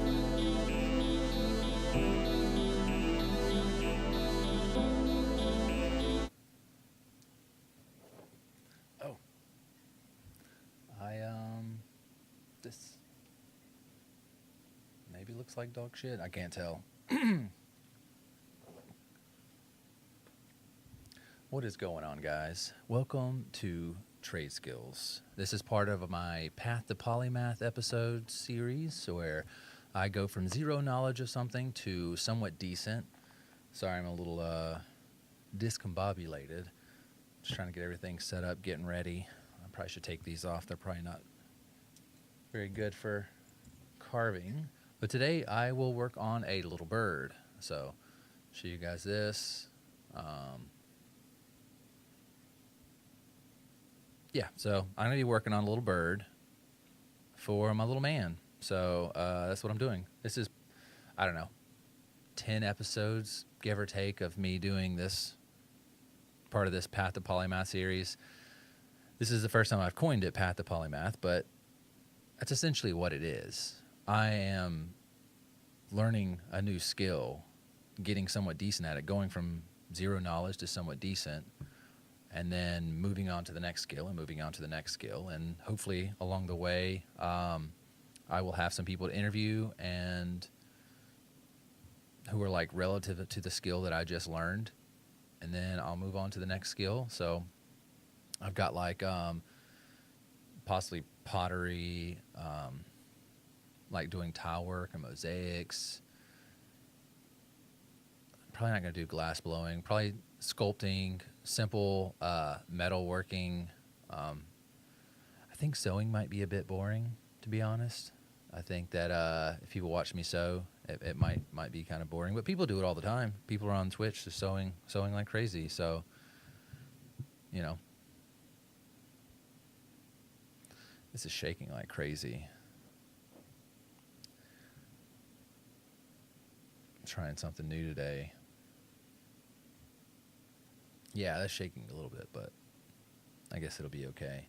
Oh, this maybe looks like dog shit. I can't tell. What is going on, guys? Welcome to Trade Skills. This is part of my Path to Polymath episode series where I go from zero knowledge of something to somewhat decent. Sorry, I'm a little discombobulated. Just trying to get everything set up, getting ready. I probably should take these off. They're probably not very good for carving. But today I will work on a little bird. So, show you guys this. Yeah, so I'm going to be working on a little bird for my little man. So that's what I'm doing. This is, I don't know, 10 episodes, give or take, of me doing this part of this Path to Polymath series. This is the first time I've coined it Path to Polymath, but that's essentially what it is. I am learning a new skill, getting somewhat decent at it, going from zero knowledge to somewhat decent, and then moving on to the next skill and moving on to the next skill. And hopefully along the way, I will have some people to interview and who are like relative to the skill that I just learned. And then I'll move on to the next skill. So I've got like possibly pottery, like doing tile work and mosaics. Probably not going to do glass blowing. Probably sculpting, simple metal working. I think sewing might be a bit boring, to be honest. I think that if people watch me sew, it might be kind of boring. But people do it all the time. People are on Twitch just sewing like crazy. So, you know, this is shaking like crazy. I'm trying something new today. Yeah, that's shaking a little bit, but I guess it'll be okay.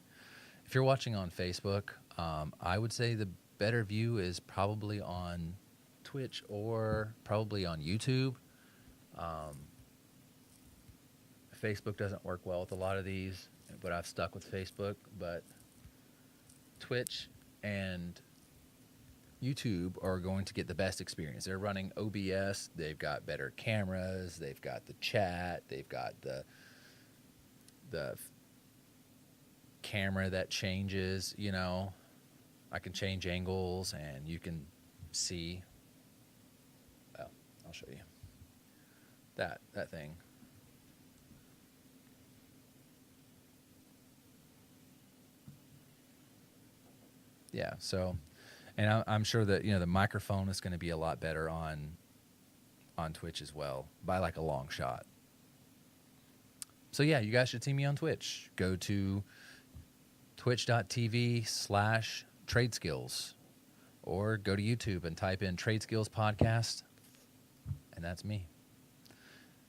If you're watching on Facebook, I would say the better view is probably on Twitch or probably on YouTube. Facebook doesn't work well with a lot of these, but I've stuck with Facebook. But Twitch and YouTube are going to get the best experience. They're running OBS. They've got better cameras. They've got the chat. They've got the camera that changes. You know, I can change angles, and you can see. Oh, I'll show you that thing. Yeah. So. And I'm sure that, you know, the microphone is going to be a lot better on Twitch as well, by like a long shot. So yeah, you guys should see me on Twitch. Go to twitch.tv/tradeskills, or go to YouTube and type in Trade Skills Podcast, and that's me.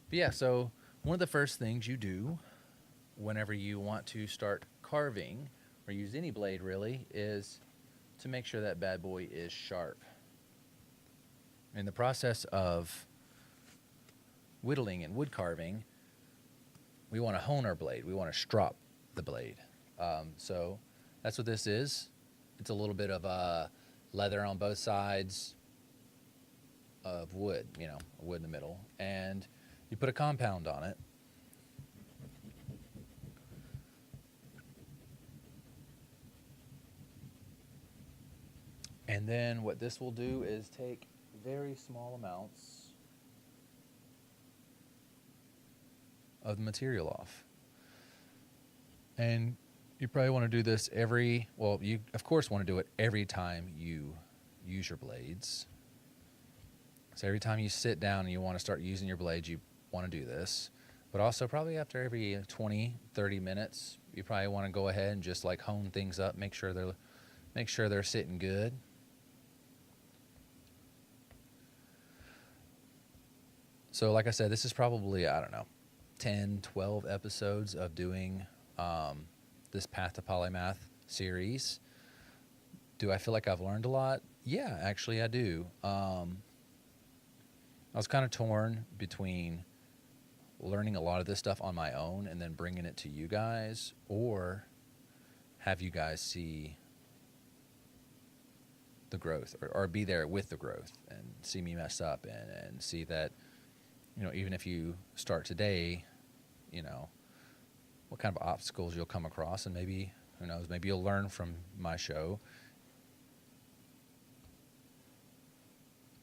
But yeah, so one of the first things you do whenever you want to start carving, or use any blade really, is to make sure that bad boy is sharp. In the process of whittling and wood carving, we want to hone our blade. We want to strop the blade. So that's what this is. It's a little bit of leather on both sides of wood, you know, wood in the middle. And you put a compound on it. And then what this will do is take very small amounts of the material off. And you probably want to do this you of course want to do it every time you use your blades. So every time you sit down and you want to start using your blades, you want to do this. But also probably after every 20, 30 minutes, you probably want to go ahead and just like hone things up, make sure they're sitting good. So like I said, this is probably, 10, 12 episodes of doing this Path to Polymath series. Do I feel like I've learned a lot? Yeah, actually I do. I was kind of torn between learning a lot of this stuff on my own and then bringing it to you guys, or have you guys see the growth, or be there with the growth and see me mess up, and see that, even if you start today, what kind of obstacles you'll come across, and maybe, who knows, maybe you'll learn from my show.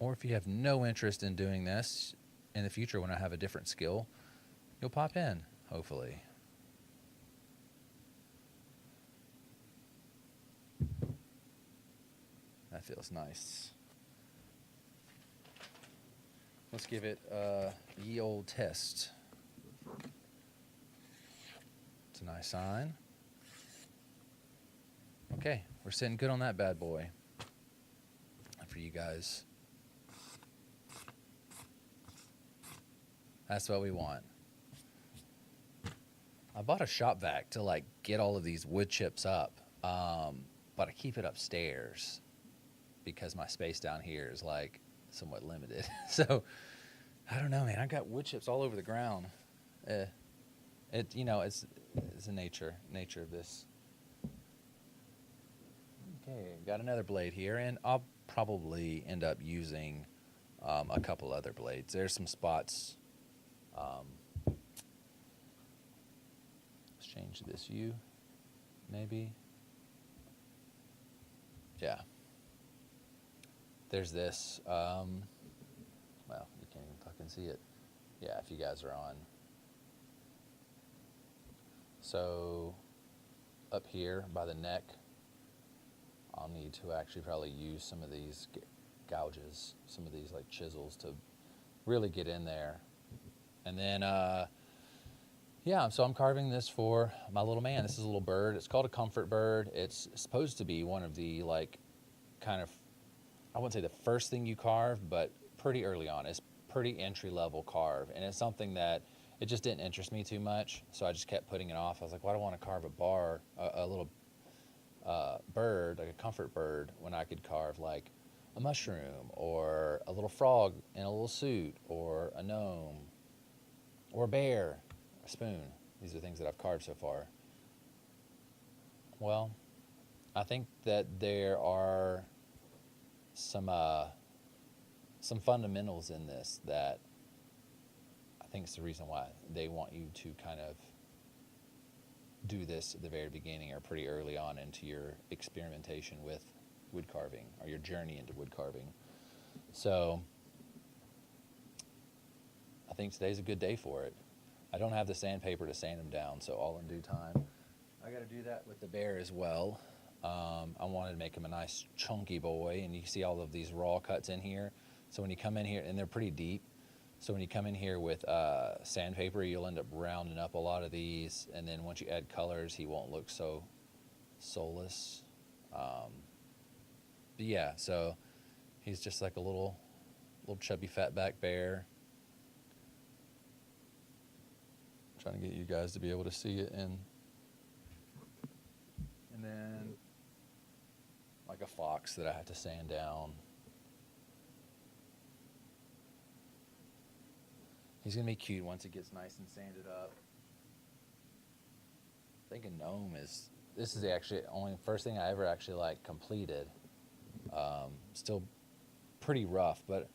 Or if you have no interest in doing this in the future, when I have a different skill, you'll pop in, hopefully. That feels nice. Let's give it a ye old test. It's a nice sign. Okay, we're sitting good on that bad boy. And for you guys, that's what we want. I bought a shop vac to get all of these wood chips up, but I keep it upstairs because my space down here is somewhat limited. So I don't know, man. I got wood chips all over the ground. It's the nature of this. Okay, got another blade here, and I'll probably end up using a couple other blades. There's some spots. Let's change this view, maybe. Yeah. There's this. Well, you can't even fucking see it. Yeah, if you guys are on. So, up here by the neck, I'll need to actually probably use some of these gouges, some of these chisels to really get in there. And then, yeah, so I'm carving this for my little man. This is a little bird. It's called a comfort bird. It's supposed to be one of the, kind of, I wouldn't say the first thing you carve, but pretty early on. It's pretty entry-level carve. And it's something that it just didn't interest me too much, so I just kept putting it off. I was like, why do I want to carve a little bird, like a comfort bird, when I could carve a mushroom, or a little frog in a little suit, or a gnome, or a bear, a spoon. These are things that I've carved so far. Well, I think that there are some fundamentals in this that I think is the reason why they want you to kind of do this at the very beginning, or pretty early on into your experimentation with wood carving, or your journey into wood carving. So I think today's a good day for it. I don't have the sandpaper to sand them down, so all in due time. I got to do that with the bear as well. I wanted to make him a nice chunky boy, and you see all of these raw cuts in here. So when you come in here, and they're pretty deep, so when you come in here with sandpaper, you'll end up rounding up a lot of these, and then once you add colors, he won't look so soulless. But yeah, so he's just like a little chubby fatback bear. I'm trying to get you guys to be able to see it, and then like a fox that I have to sand down. He's going to be cute once it gets nice and sanded up. I think a gnome this is actually only first thing I ever actually completed. Still pretty rough, but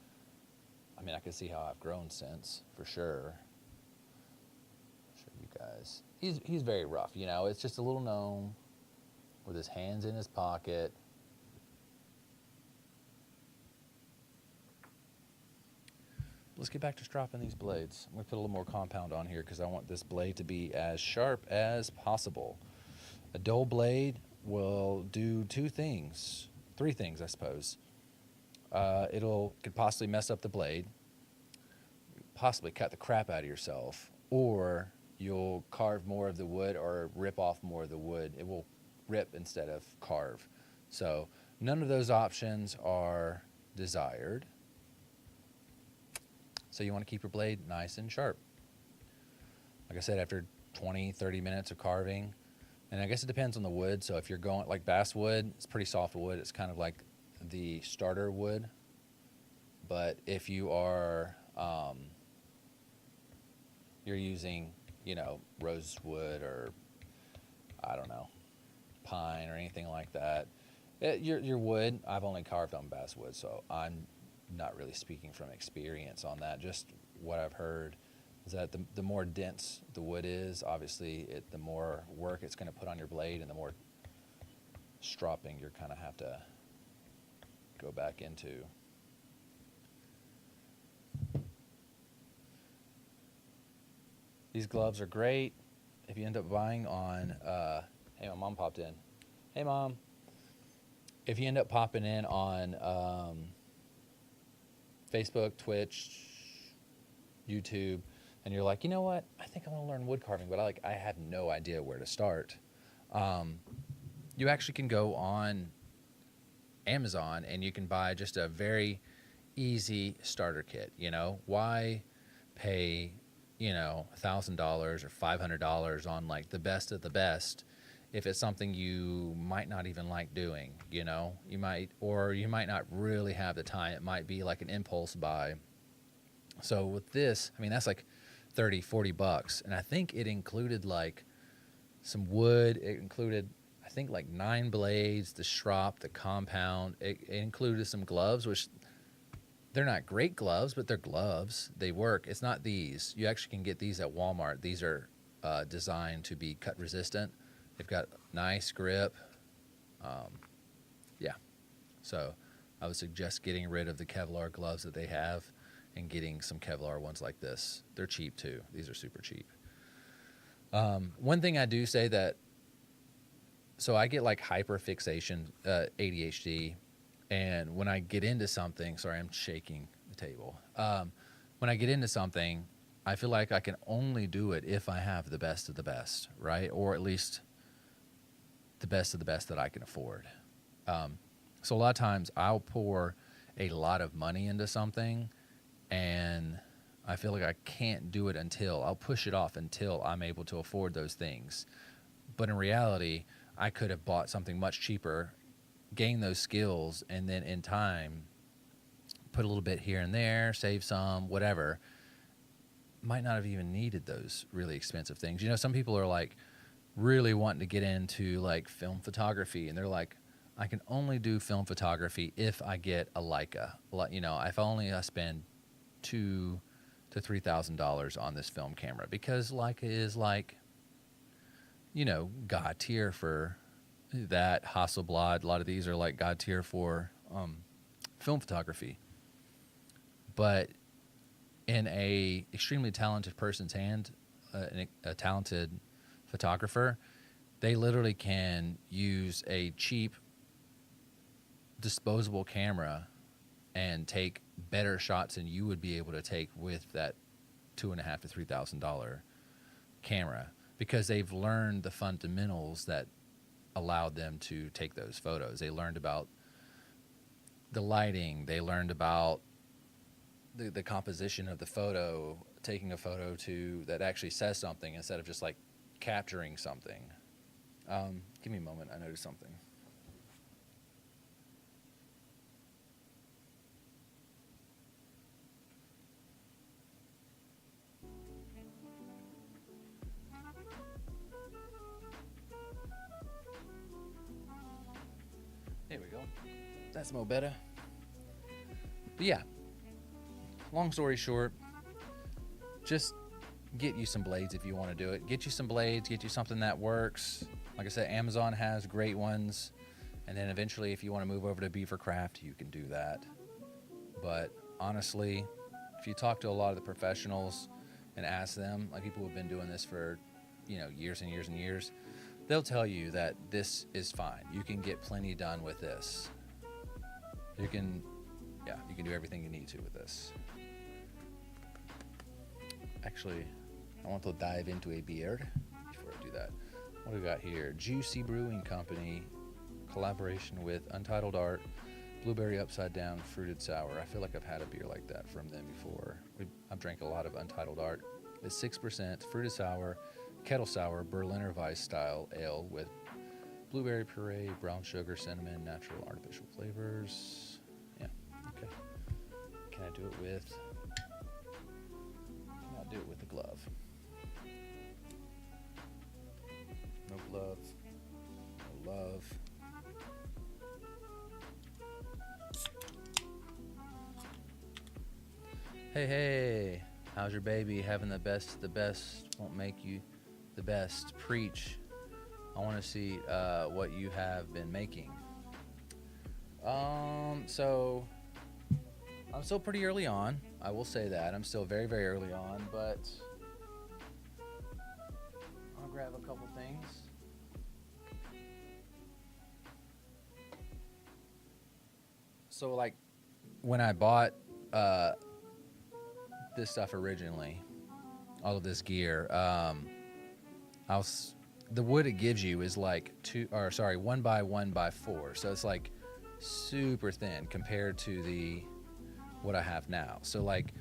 I mean, I can see how I've grown since, for sure. I'll show you guys. He's very rough, it's just a little gnome with his hands in his pocket. Let's get back to stropping these blades. I'm going to put a little more compound on here because I want this blade to be as sharp as possible. A dull blade will do three things, I suppose. Could possibly mess up the blade, possibly cut the crap out of yourself, or you'll carve more of the wood or rip off more of the wood. It will rip instead of carve. So none of those options are desired. So you want to keep your blade nice and sharp. Like I said, after 20, 30 minutes of carving, And I guess it depends on the wood. So if you're going like basswood, it's pretty soft wood. It's kind of like the starter wood. But if you are you're using, rosewood or I don't know, pine or anything like that, your wood, I've only carved on basswood, so I'm not really speaking from experience on that. Just what I've heard is that the more dense the wood is, obviously, the more work it's going to put on your blade, and the more stropping you're kind of have to go back into. These gloves are great. If you end up buying on, hey, my mom popped in. Hey, Mom. If you end up popping in on Facebook, Twitch, YouTube, and you're like, you know what? I think I want to learn wood carving, but I have no idea where to start. You actually can go on Amazon and you can buy just a very easy starter kit. Why pay $1,000 or $500 on like the best of the best if it's something you might not even like doing? You might not really have the time. It might be like an impulse buy. So with this, that's like $30-$40, and I think it included like some wood. It included, I think, like 9 blades, the strop, the compound. It included some gloves, which they're not great gloves, but they're gloves. They work. It's not these. You actually can get these at Walmart. These are designed to be cut resistant. They've got nice grip. Yeah. So I would suggest getting rid of the Kevlar gloves that they have and getting some Kevlar ones like this. They're cheap too. These are super cheap. One thing I do say that, so I get like hyperfixation, ADHD, and when I get into something, sorry, I'm shaking the table. When I get into something, I feel like I can only do it if I have the best of the best, right? Or at least the best of the best that I can afford. So a lot of times I'll pour a lot of money into something, and I feel like I can't do it I'll push it off until I'm able to afford those things. But in reality, I could have bought something much cheaper, gain those skills, and then in time put a little bit here and there, save some, whatever. Might not have even needed those really expensive things. Some people are like really wanting to get into like film photography, and they're like, I can only do film photography if I get a Leica. If only I spend $2,000 to $3,000 on this film camera, because Leica is like, God tier for that. Hasselblad, a lot of these are like God tier for film photography. But in a extremely talented person's hand, a talented photographer, they literally can use a cheap disposable camera and take better shots than you would be able to take with that $2,500 to $3,000 camera, because they've learned the fundamentals that allowed them to take those photos. They learned about the lighting. They learned about the composition of the photo, taking a photo that actually says something instead of just like capturing something. Give me a moment. I noticed something. There we go. That's more better. But yeah, long story short, just get you some blades if you want to do it. Get you some blades, get you something that works. Like I said, Amazon has great ones. And then eventually, if you want to move over to Beavercraft, you can do that. But honestly, if you talk to a lot of the professionals and ask them, like people who have been doing this for, years and years and years, they'll tell you that this is fine. You can get plenty done with this. You can do everything you need to with this. Actually, I want to dive into a beer before I do that. What do we got here? Juicy Brewing Company, collaboration with Untitled Art, Blueberry Upside Down Fruited Sour. I feel like I've had a beer like that from them before. I've drank a lot of Untitled Art. It's 6% fruited sour, kettle sour Berliner Weiss style ale with blueberry puree, brown sugar, cinnamon, natural artificial flavors. Yeah, okay. Can I do it with? Cannot do it with the glove. No glove. No love. Hey, hey, how's your baby? Having the best? The best won't make you the best. Preach. I want to see what you have been making. So I'm still pretty early on. I will say that. I'm still very, very early on, but I'll grab a couple things. So, like, when I bought this stuff originally, all of this gear, the wood it gives you is like 1 by 1 by 4, so it's like super thin compared to what I have now. So like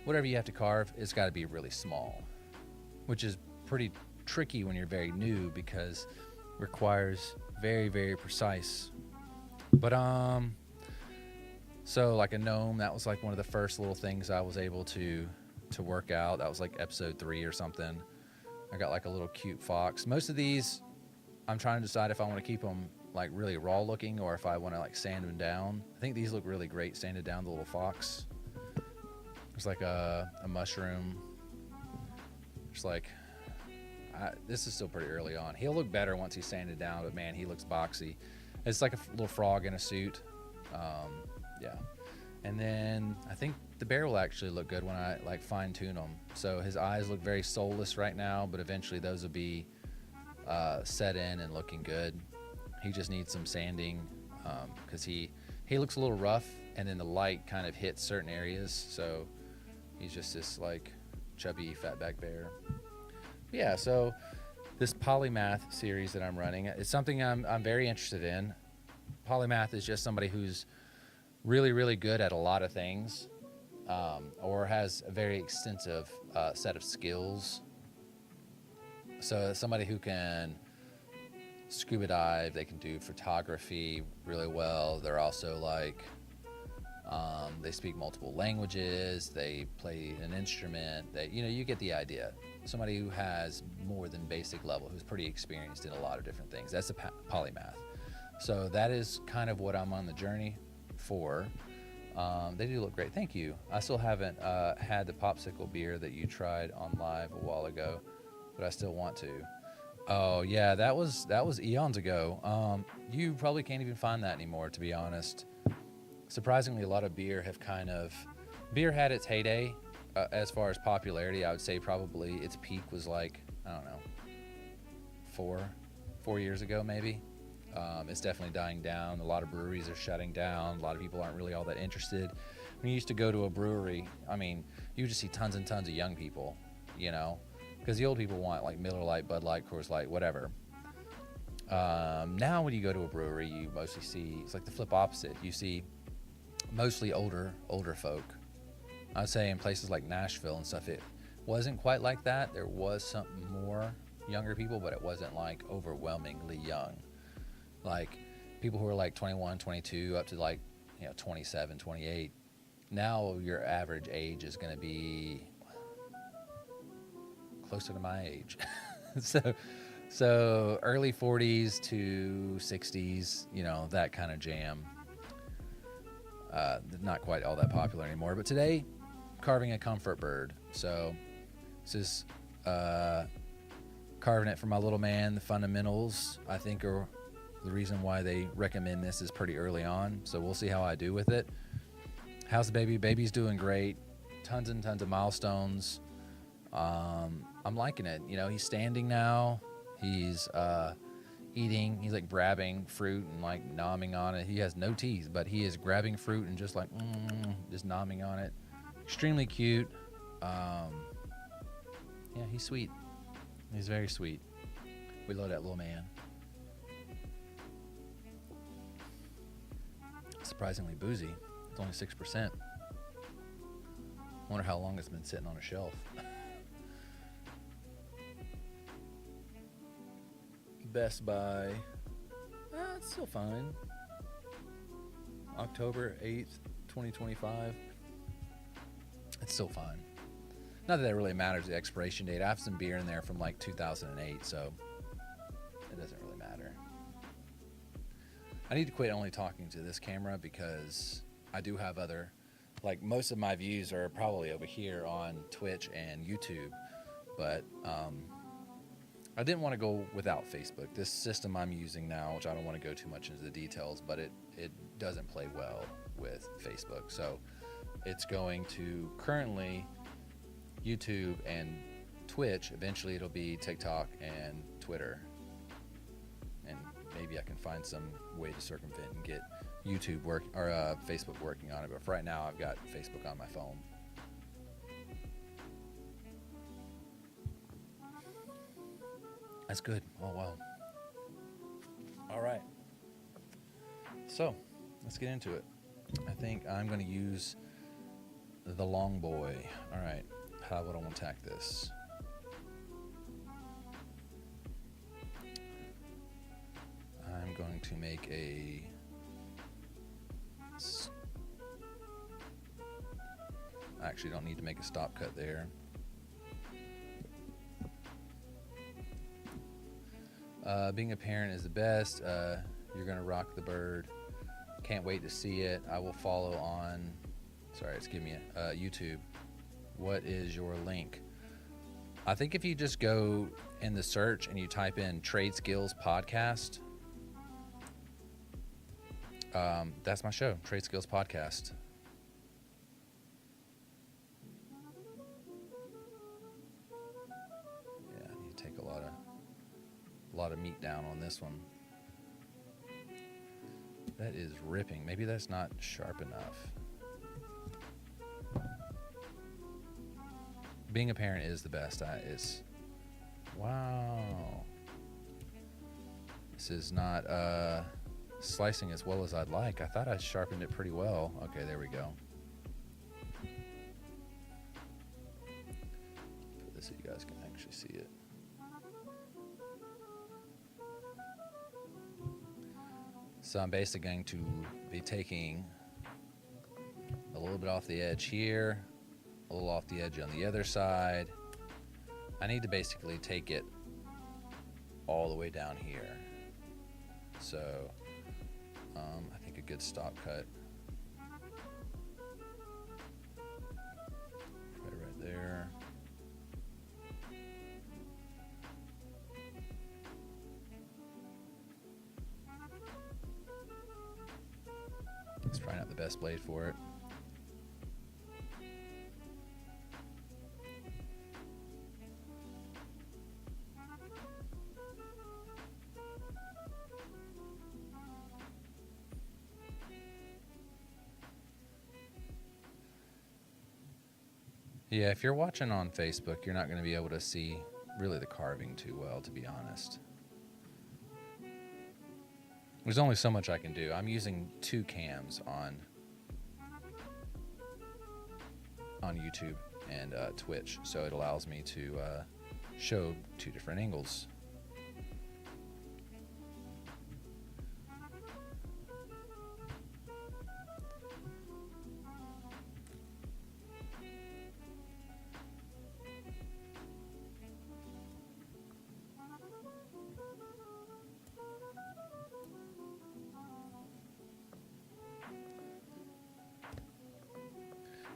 whatever you have to carve, it's got to be really small, which is pretty tricky when you're very new because it requires very, very precise. But so like a gnome, that was like one of the first little things I was able to work out. That was like episode 3 or something. I got like a little cute fox. Most of these, I'm trying to decide if I want to keep them like really raw looking or if I want to like sand them down. I think these look really great sanded down, the little fox. There's like a mushroom. Just like, this is still pretty early on. He'll look better once he's sanded down, but man, he looks boxy. It's like a little frog in a suit. Yeah. And then I think the bear will actually look good when I like fine tune them. So his eyes look very soulless right now, but eventually those will be set in and looking good. He just needs some sanding because he looks a little rough, and then the light kind of hits certain areas. So he's just this like chubby fatback bear. Yeah. So this Polymath series that I'm running is something I'm very interested in. Polymath is just somebody who's really, really good at a lot of things, or has a very extensive set of skills. So somebody who can scuba dive, they can do photography really well. They're also like, they speak multiple languages, they play an instrument, you get the idea. Somebody who has more than basic level, who's pretty experienced in a lot of different things. That's a polymath. So that is kind of what I'm on the journey for. They do look great. Thank you. I still haven't had the popsicle beer that you tried on live a while ago, but I still want to. Oh yeah, that was eons ago. You probably can't even find that anymore, to be honest. Surprisingly, a lot of beer had its heyday as far as popularity. I would say probably its peak was like, I don't know, 4 years ago maybe. It's definitely dying down. A lot of breweries are shutting down. A lot of people aren't really all that interested. When you used to go to a brewery, I mean, you would just see tons and tons of young people, because the old people want like Miller Lite, Bud Light, Coors Light, whatever. Now when you go to a brewery, you mostly see, it's like the flip opposite. You see mostly older folk. I'd say in places like Nashville and stuff, it wasn't quite like that. There was some more younger people, but it wasn't like overwhelmingly young. Like people who are like 21, 22 up to like 27, 28. Now your average age is going to be closer to my age. so early 40s to 60s, that kind of jam. Not quite all that popular anymore, but today carving a comfort bird. So this is carving it for my little man. The fundamentals I think are the reason why they recommend this is pretty early on, so we'll see how I do with it. How's the baby? Baby's doing great. Tons and tons of milestones. I'm liking it. He's standing now. He's eating. He's like grabbing fruit and like nomming on it. He has no teeth, but he is grabbing fruit and just like just nomming on it. Extremely cute. Yeah, he's sweet. He's very sweet. We love that little man. Surprisingly boozy. It's only 6%. Wonder how long it's been sitting on a shelf. Best by, it's still fine. October 8th, 2025. It's still fine. Not that it really matters the expiration date. I have some beer in there from like 2008, so it doesn't really matter. I need to quit only talking to this camera because I do have other, like most of my views are probably over here on Twitch and YouTube, but I didn't want to go without Facebook. This system I'm using now, which I don't want to go too much into the details, but it doesn't play well with Facebook. So it's going to currently YouTube and Twitch. Eventually it'll be TikTok and Twitter. And maybe I can find some way to circumvent and get YouTube work or Facebook working on it. But for right now, I've got Facebook on my phone. That's good. Oh, wow. All right. So let's get into it. I think I'm going to use the long boy. All right. How would I want to tack this? I'm going to make a I actually don't need to make a stop cut there. Being a parent is the best. You're gonna rock the bird. Can't wait to see it. I will follow on. Sorry, it's giving me YouTube. What is your link? I think if you just go in the search and you type in Trade Skills Podcast, that's my show, Trade Skills Podcast. Yeah, I need to take a lot of meat down on this one. That is ripping. Maybe that's not sharp enough. Being a parent is the best. Wow. This is not slicing as well as I'd like. I thought I sharpened it pretty well. Okay, there we go. Put this so you guys can actually see it. So I'm basically going to be taking a little bit off the edge here, a little off the edge on the other side. I need to basically take it all the way down here. So I think a good stop cut right there. It's probably not the best blade for it. Yeah, if you're watching on Facebook, you're not going to be able to see really the carving too well, to be honest. There's only so much I can do. I'm using 2 cams on YouTube and Twitch, so it allows me to show 2 different angles.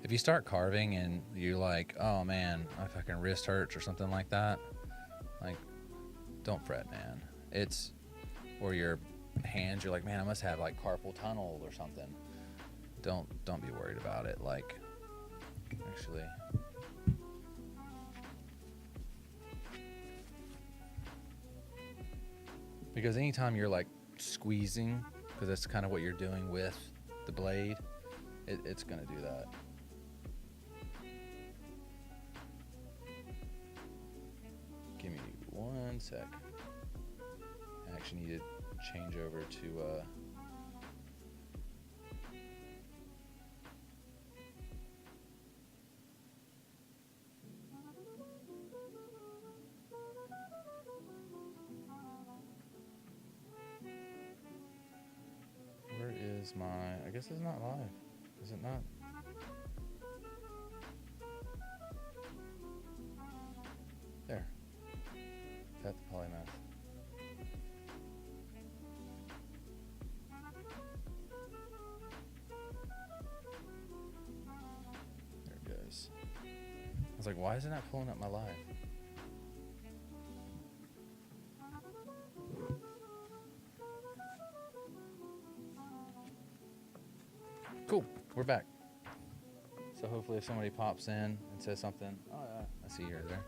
If you start carving and you're like, oh man, my fucking wrist hurts or something like that, like, don't fret, man. Or your hands, you're like, man, I must have like carpal tunnel or something. Don't be worried about it. Like, actually, because anytime you're like squeezing, because that's kind of what you're doing with the blade, it's gonna do that. Give me 1 sec. I actually need to change over to is my... I guess it's not live. Is it not? There. Pet the Polymath. There it goes. I was like, why is it not pulling up my live? Cool, we're back. So hopefully if somebody pops in and says something, oh yeah, I see you there.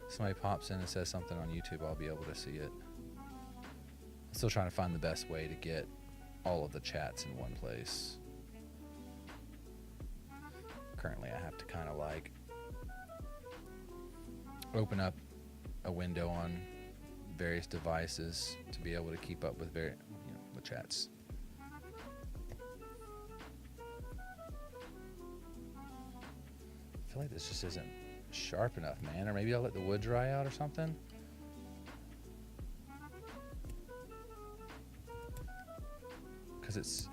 If somebody pops in and says something on YouTube, I'll be able to see it. I'm still trying to find the best way to get all of the chats in one place. Currently I have to kind of like open up a window on various devices to be able to keep up with the chats. I feel like this just isn't sharp enough, man. Or maybe I'll let the wood dry out or something. Because it's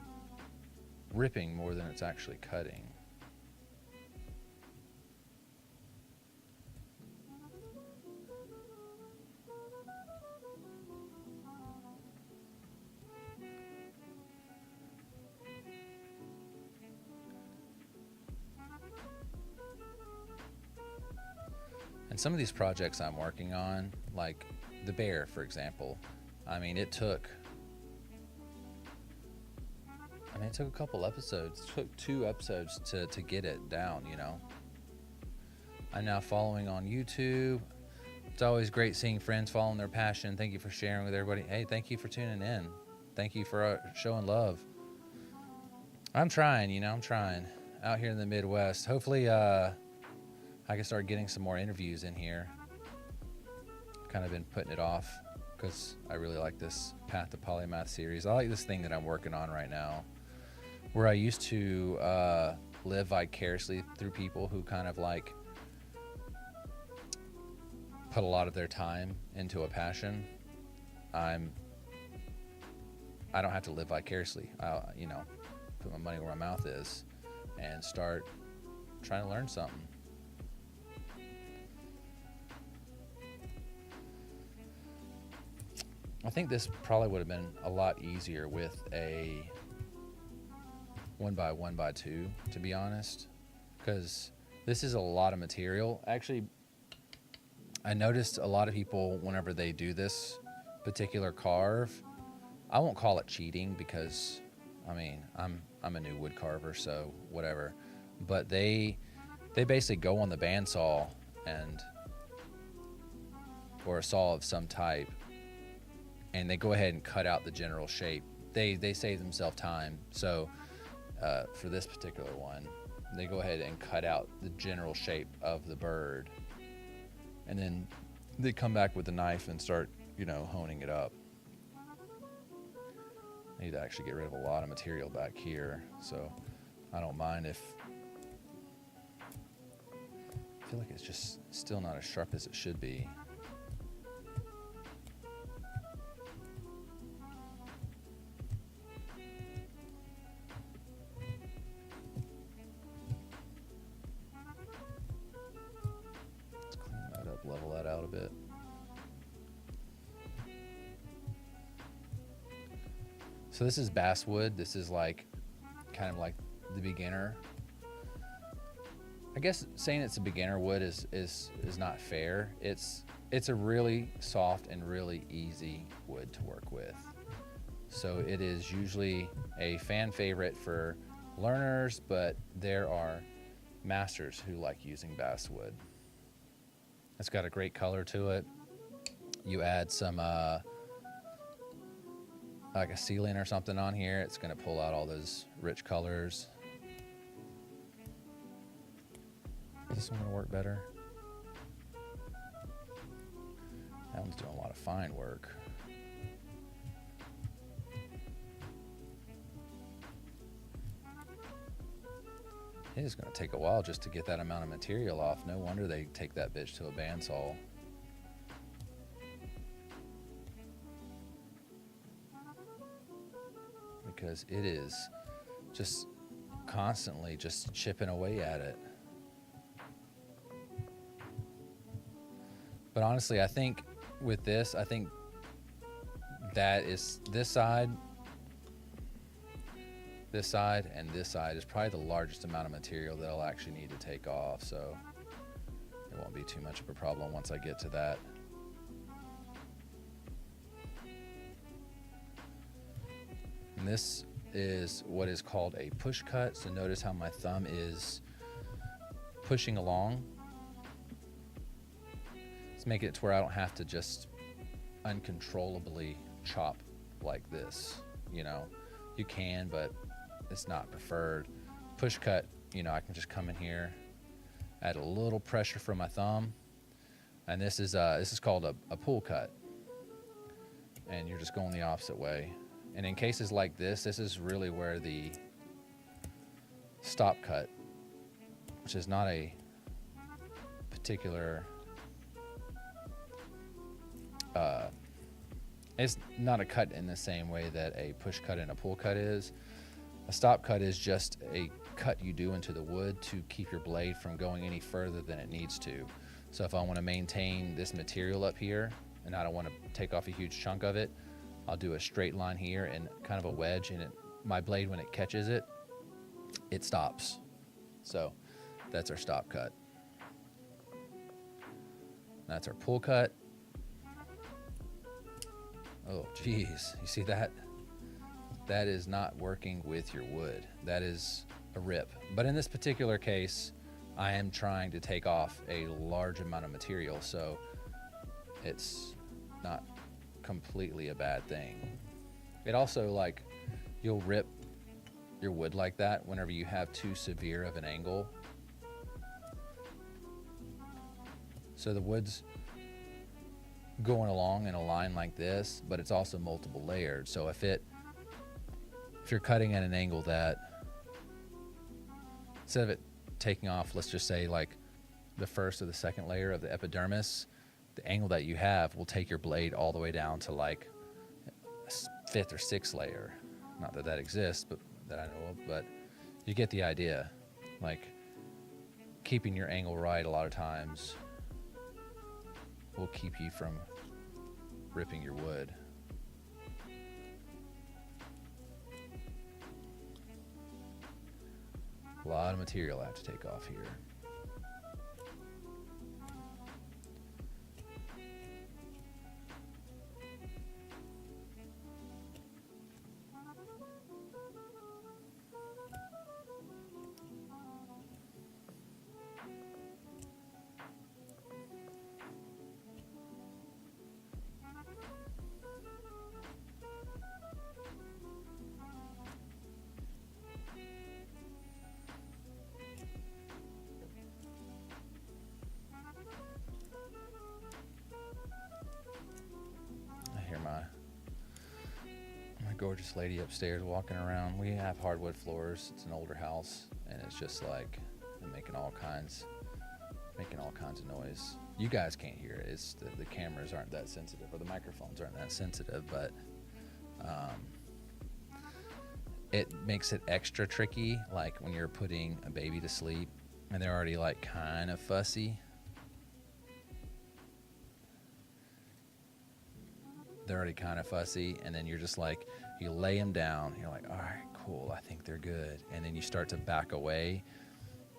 ripping more than it's actually cutting. And some of these projects I'm working on, like the bear, for example, I mean, it took a couple episodes. It took 2 episodes to get it down, you know. I'm now following on YouTube. It's always great seeing friends following their passion. Thank you for sharing with everybody. Hey, thank you for tuning in. Thank you for showing love. I'm trying, you know, out here in the Midwest. Hopefully, I can start getting some more interviews in here. Kind of been putting it off because I really like this Path to Polymath series. I like this thing that I'm working on right now, where I used to live vicariously through people who kind of like put a lot of their time into a passion. I don't have to live vicariously. I'll, you know, put my money where my mouth is and start trying to learn something. I think this probably would have been a lot easier with a 1x1x2, to be honest, because this is a lot of material. Actually, I noticed a lot of people, whenever they do this particular carve, I won't call it cheating because, I mean, I'm a new wood carver, so whatever. But they basically go on the bandsaw or a saw of some type, and they go ahead and cut out the general shape. They save themselves time. So for this particular one, they go ahead and cut out the general shape of the bird, and then they come back with a knife and start, you know, honing it up. I need to actually get rid of a lot of material back here, so I don't mind if... I feel like it's just still not as sharp as it should be. Level that out a bit. So this is basswood. This is like kind of like the beginner. I guess saying it's a beginner wood is not fair. It's a really soft and really easy wood to work with. So it is usually a fan favorite for learners, but there are masters who like using basswood. It's got a great color to it. You add some like a ceiling or something on here, it's gonna pull out all those rich colors. Is this one gonna work better? That one's doing a lot of fine work. It is going to take a while just to get that amount of material off. No wonder they take that bitch to a bandsaw. Because it is just constantly just chipping away at it. But honestly, I think with this, I think that is this side, and this side is probably the largest amount of material that I'll actually need to take off. So it won't be too much of a problem once I get to that. And this is what is called a push cut. So notice how my thumb is pushing along. Let's make it to where I don't have to just uncontrollably chop like this. You know, you can, but it's not preferred. Push cut, you know, I can just come in here, add a little pressure from my thumb, and this is called a pull cut, and you're just going the opposite way. And in cases like this is really where the stop cut, which is not a particular, it's not a cut in the same way that a push cut and a pull cut is. A stop cut is just a cut you do into the wood to keep your blade from going any further than it needs to. So if I want to maintain this material up here and I don't want to take off a huge chunk of it, I'll do a straight line here and kind of a wedge, and my blade, when it catches it, it stops. So that's our stop cut. That's our pull cut. Oh, geez, you see that? That is not working with your wood. That is a rip. But in this particular case, I am trying to take off a large amount of material, so it's not completely a bad thing. It also, like, you'll rip your wood like that whenever you have too severe of an angle. So the wood's going along in a line like this, but it's also multiple layered. So if you're cutting at an angle that, instead of it taking off, let's just say like the first or the second layer of the epidermis, the angle that you have will take your blade all the way down to like a fifth or sixth layer. Not that that exists, but that I know of, but you get the idea. Like, keeping your angle right a lot of times will keep you from ripping your wood. A lot of material I have to take off here. Gorgeous lady upstairs walking around. We have hardwood floors. It's an older house, and it's just like making all kinds of noise. You guys can't hear it. It's the cameras aren't that sensitive, or the microphones aren't that sensitive, but it makes it extra tricky, like when you're putting a baby to sleep and they're already like kind of fussy. They're already kind of fussy, and then you're just like, you lay them down, you're like, all right, cool, I think they're good. And then you start to back away,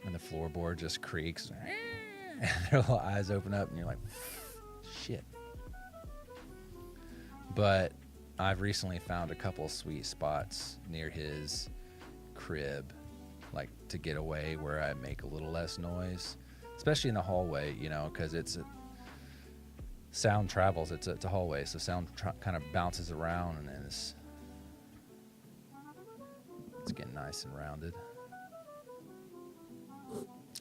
and the floorboard just creaks, and their little eyes open up, and you're like, shit. But I've recently found a couple sweet spots near his crib, like to get away where I make a little less noise, especially in the hallway, you know, because sound travels. It's a hallway, so sound kind of bounces around, and then it's getting nice and rounded.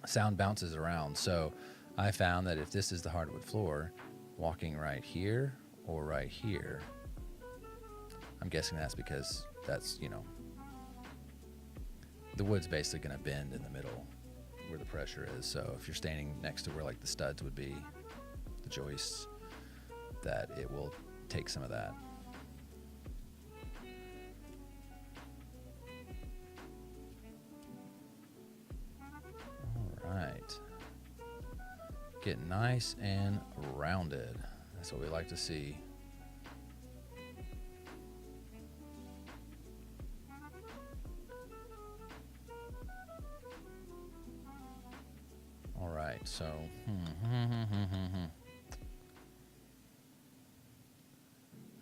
Sound bounces around, so I found that if this is the hardwood floor, walking right here or right here, I'm guessing that's because that's, you know, the wood's basically going to bend in the middle where the pressure is. So if you're standing next to where like the studs would be, the joists, that it will take some of that. Get nice and rounded. That's what we like to see. All right, so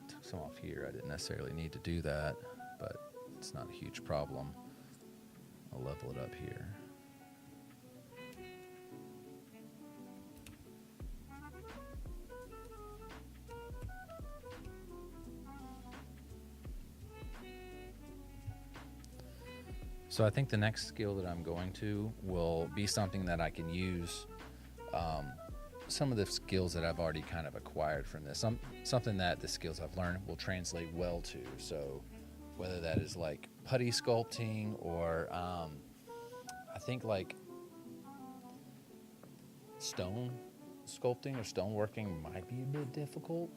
took some off here. I didn't necessarily need to do that, but it's not a huge problem. I'll level it up here. So I think the next skill that I'm going to will be something that I can use some of the skills that I've already kind of acquired from this. Something that the skills I've learned will translate well to. So whether that is like putty sculpting or I think like stone sculpting or stoneworking might be a bit difficult.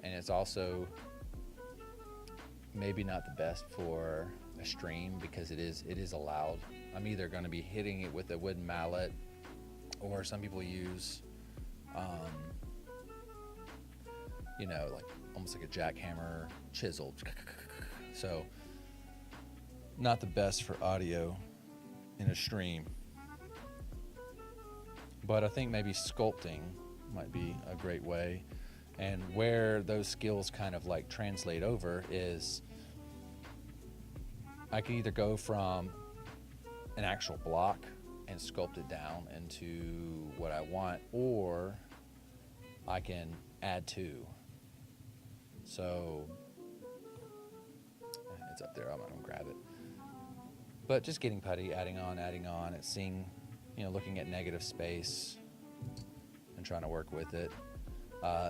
And it's also maybe not the best for a stream because it is allowed. I'm either going to be hitting it with a wooden mallet, or some people use like almost like a jackhammer chisel. So not the best for audio in a stream, but I think maybe sculpting might be a great way. And where those skills kind of like translate over is I can either go from an actual block and sculpt it down into what I want, or I can add to. So it's up there, I'm gonna grab it. But just getting putty, adding on, and seeing, looking at negative space and trying to work with it.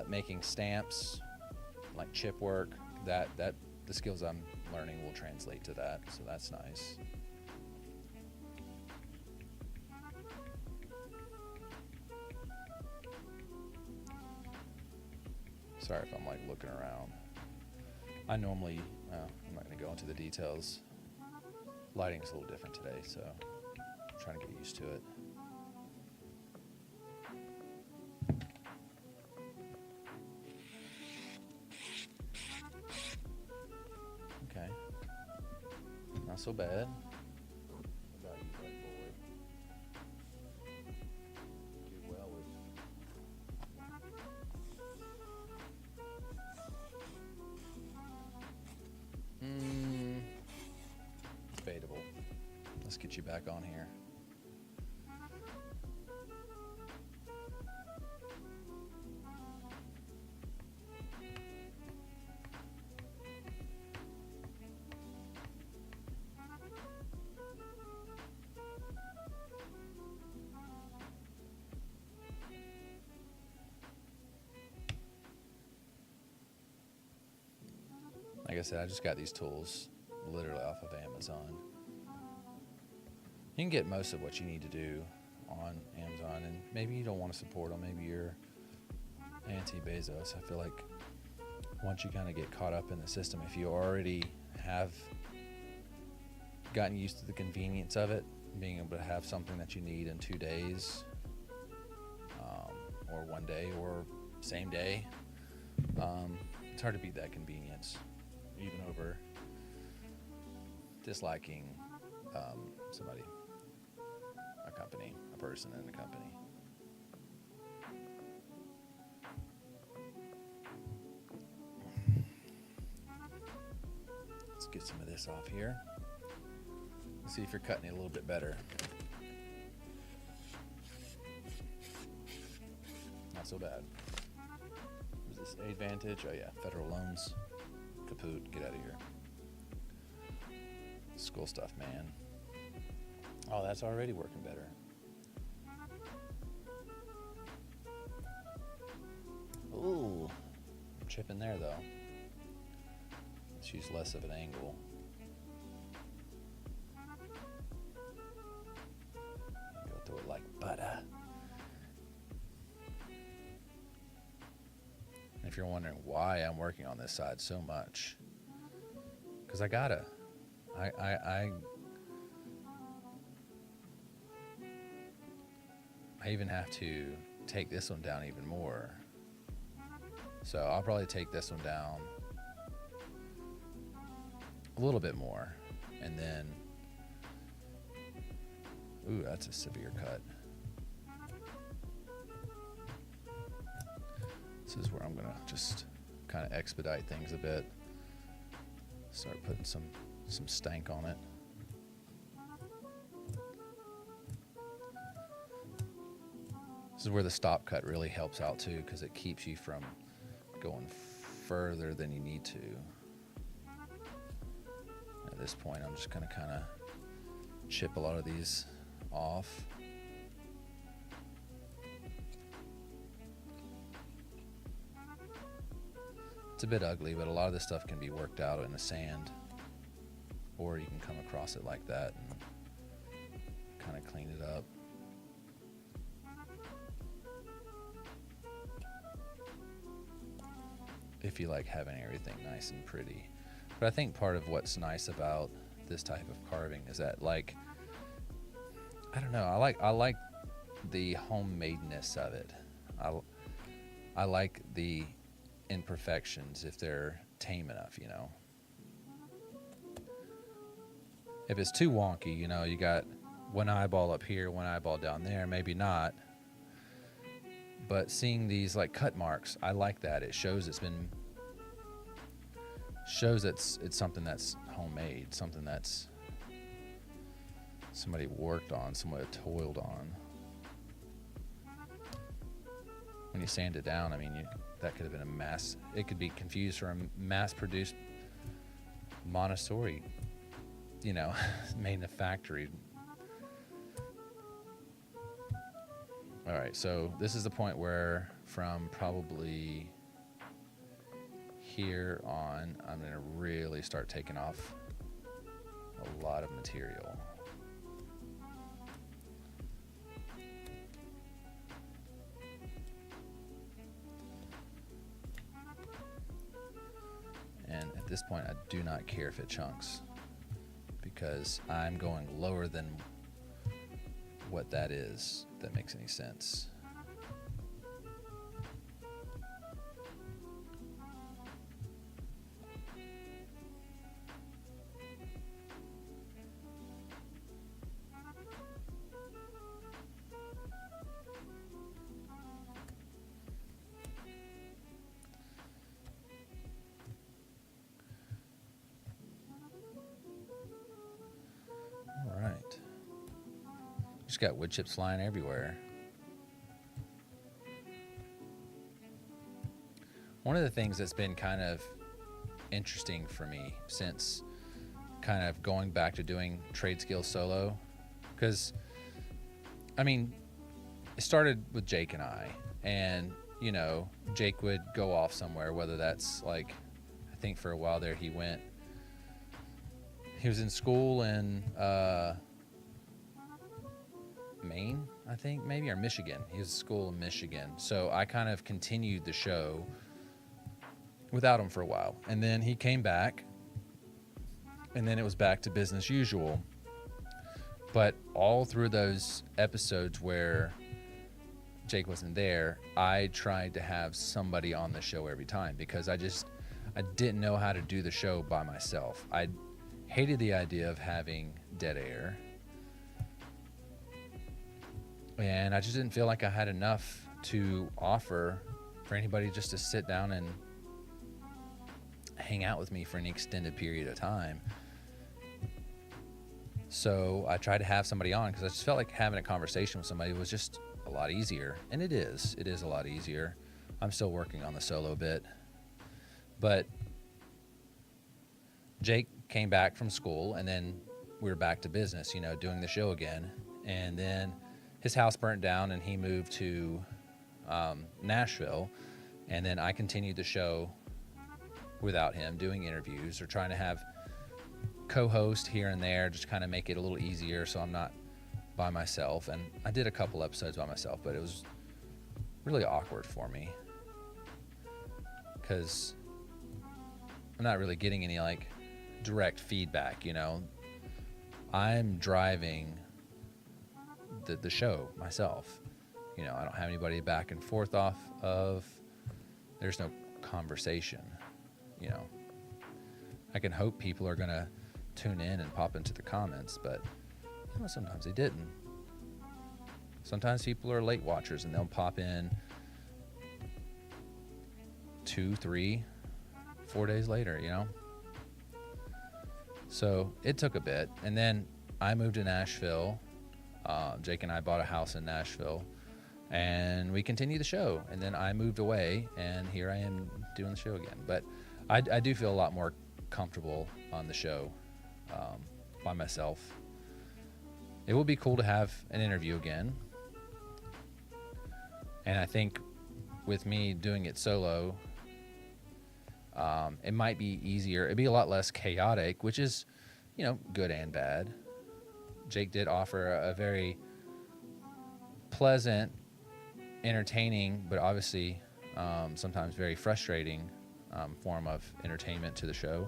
Making stamps, like chip work, that the skills I'm learning will translate to that, so that's nice. Sorry if I'm like looking around. I normally, I'm not going to go into the details. Lighting's a little different today, so I'm trying to get used to it. Okay, not so bad. What about you, Black Boy? Do well with debatable. Let's get you back on here. Like I said, I just got these tools literally off of Amazon. You can get most of what you need to do on Amazon, and maybe you don't want to support them. Maybe you're anti-Bezos. I feel like once you kind of get caught up in the system, if you already have gotten used to the convenience of it, being able to have something that you need in 2 days, or 1 day, or same day, it's hard to beat that convenience, even over disliking somebody, a company, a person in a company. Let's get some of this off here. Let's see if you're cutting it a little bit better. Not so bad. Was this Advantage? Oh yeah, federal loans. Kaput, get out of here. School stuff, man. Oh, that's already working better. Ooh, I'm chipping there though. Let's use less of an angle. Go through it like butter. And if you're wondering why I'm working on this side so much, because I gotta. I even have to take this one down even more. So I'll probably take this one down a little bit more. And then, ooh, that's a severe cut. This is where I'm gonna just kind of expedite things a bit. Start putting some stank on it. This is where the stop cut really helps out too, because it keeps you from going further than you need to. At this point, I'm just gonna kind of chip a lot of these off. It's a bit ugly, but a lot of this stuff can be worked out in the sand, or you can come across it like that and kind of clean it up. If you like having everything nice and pretty. But I think part of what's nice about this type of carving is that, like, I don't know, I like the homemadeness of it. I like the imperfections if they're tame enough, you know. If it's too wonky, you know, you got one eyeball up here, one eyeball down there, maybe not. But seeing these like cut marks, I like that. It shows it's something that's homemade, something that's somebody worked on, somebody toiled on. When you sand it down, I mean, that could have been it could be confused for a mass-produced Montessori, you know, made in a factory. All right, so this is the point where from probably here on, I'm gonna really start taking off a lot of material. And at this point, I do not care if it chunks, because I'm going lower than what that is, if that makes any sense. Just got wood chips flying everywhere. One of the things that's been kind of interesting for me since kind of going back to doing trade skill solo, because I mean, it started with Jake and I, and you know, Jake would go off somewhere, whether that's like, I think for a while there he was in school in Maine, I think, maybe, or Michigan. He was in school in Michigan. So I kind of continued the show without him for a while. And then he came back, and then it was back to business usual. But all through those episodes where Jake wasn't there, I tried to have somebody on the show every time, because I didn't know how to do the show by myself. I hated the idea of having dead air. And I just didn't feel like I had enough to offer for anybody just to sit down and hang out with me for an extended period of time. So I tried to have somebody on, because I just felt like having a conversation with somebody was just a lot easier. And it is a lot easier. I'm still working on the solo bit. But Jake came back from school, and then we were back to business, you know, doing the show again. And then his house burnt down, and he moved to Nashville. And then I continued the show without him, doing interviews or trying to have co-host here and there, just kind of make it a little easier so I'm not by myself. And I did a couple episodes by myself, but it was really awkward for me, because I'm not really getting any like direct feedback, you know. I'm driving the show myself, I don't have anybody back and forth off of. There's no conversation. I can hope people are going to tune in and pop into the comments, but sometimes they didn't. Sometimes people are late watchers and they'll pop in 2, 3, 4 days later, So it took a bit. And then I moved to Nashville. Jake and I bought a house in Nashville, and we continued the show. And then I moved away, and here I am doing the show again. But I do feel a lot more comfortable on the show by myself. It will be cool to have an interview again. And I think with me doing it solo, it might be easier. It'd be a lot less chaotic, which is, good and bad. Jake did offer a very pleasant, entertaining, but obviously sometimes very frustrating form of entertainment to the show.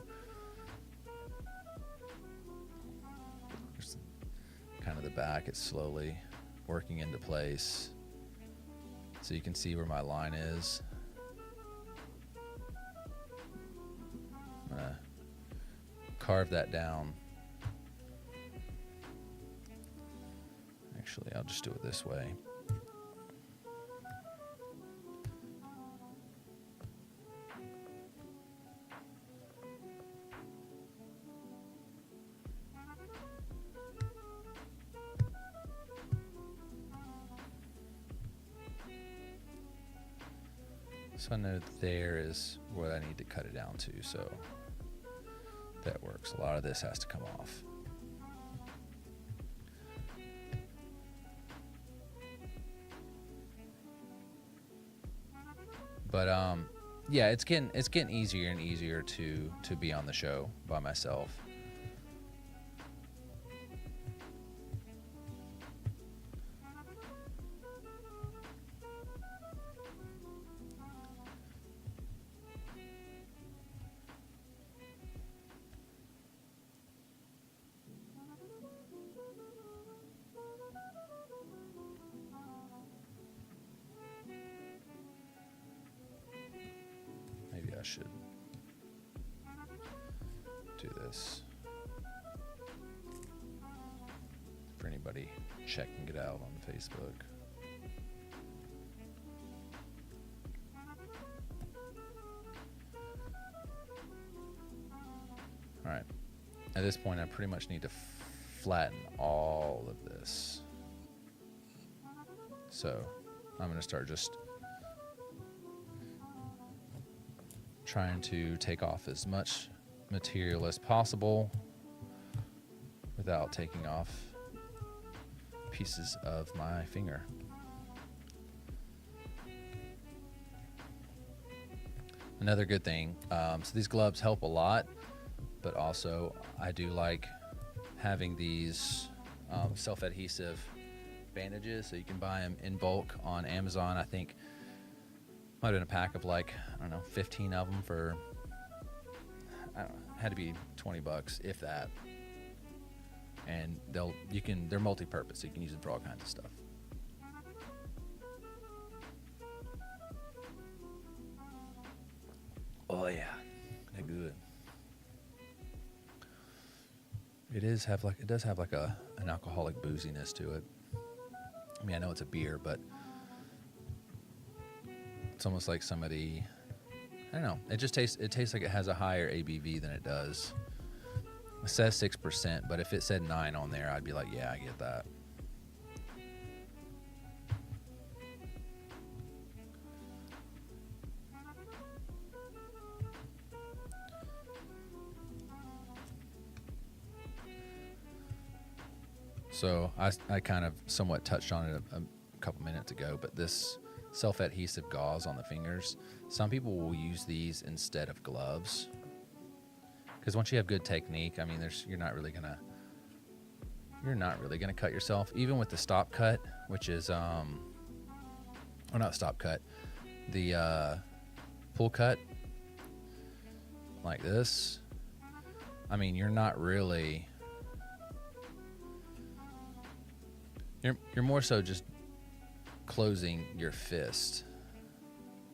Just kind of the back, it's slowly working into place. So you can see where my line is. I'm going to carve that down. Actually, I'll just do it this way. So I know there is what I need to cut it down to, so that works. A lot of this has to come off. But yeah, it's getting easier and easier to be on the show by myself. I should do this for anybody checking it out on Facebook. All right, at this point I pretty much need to flatten all of this, so I'm going to start just trying to take off as much material as possible without taking off pieces of my finger. Another good thing, so these gloves help a lot, but also I do like having these self-adhesive bandages, so you can buy them in bulk on Amazon. I think might have been a pack of 15 of them for, had to be $20, if that. And they're multi-purpose, so you can use them for all kinds of stuff. Oh yeah, they're good. It does have an alcoholic booziness to it. I mean, I know it's a beer, but it's almost like somebody, I don't know. It tastes like it has a higher ABV than it does. It says 6%, but if it said 9 on there, I'd be like, yeah, I get that. So I kind of somewhat touched on it a couple minutes ago, but this self-adhesive gauze on the fingers, some people will use these instead of gloves, because once you have good technique, I mean, you're not really gonna cut yourself, even with the stop cut, which is or not stop cut, the pull cut like this. I mean, you're not really, you're more so just closing your fist.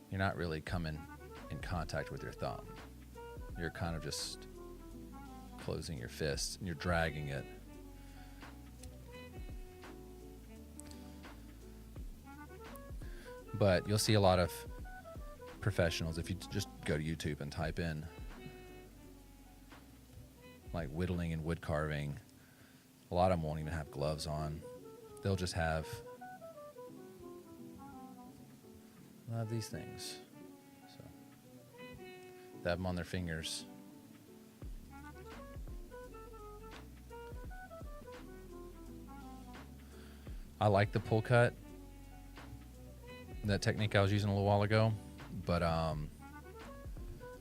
You're not really coming in contact with your thumb. You're kind of just closing your fist and you're dragging it. But you'll see a lot of professionals, if you just go to YouTube and type in like whittling and wood carving, a lot of them won't even have gloves on. They'll just have these things. So they have them on their fingers. I like the pull cut, that technique I was using a little while ago, but I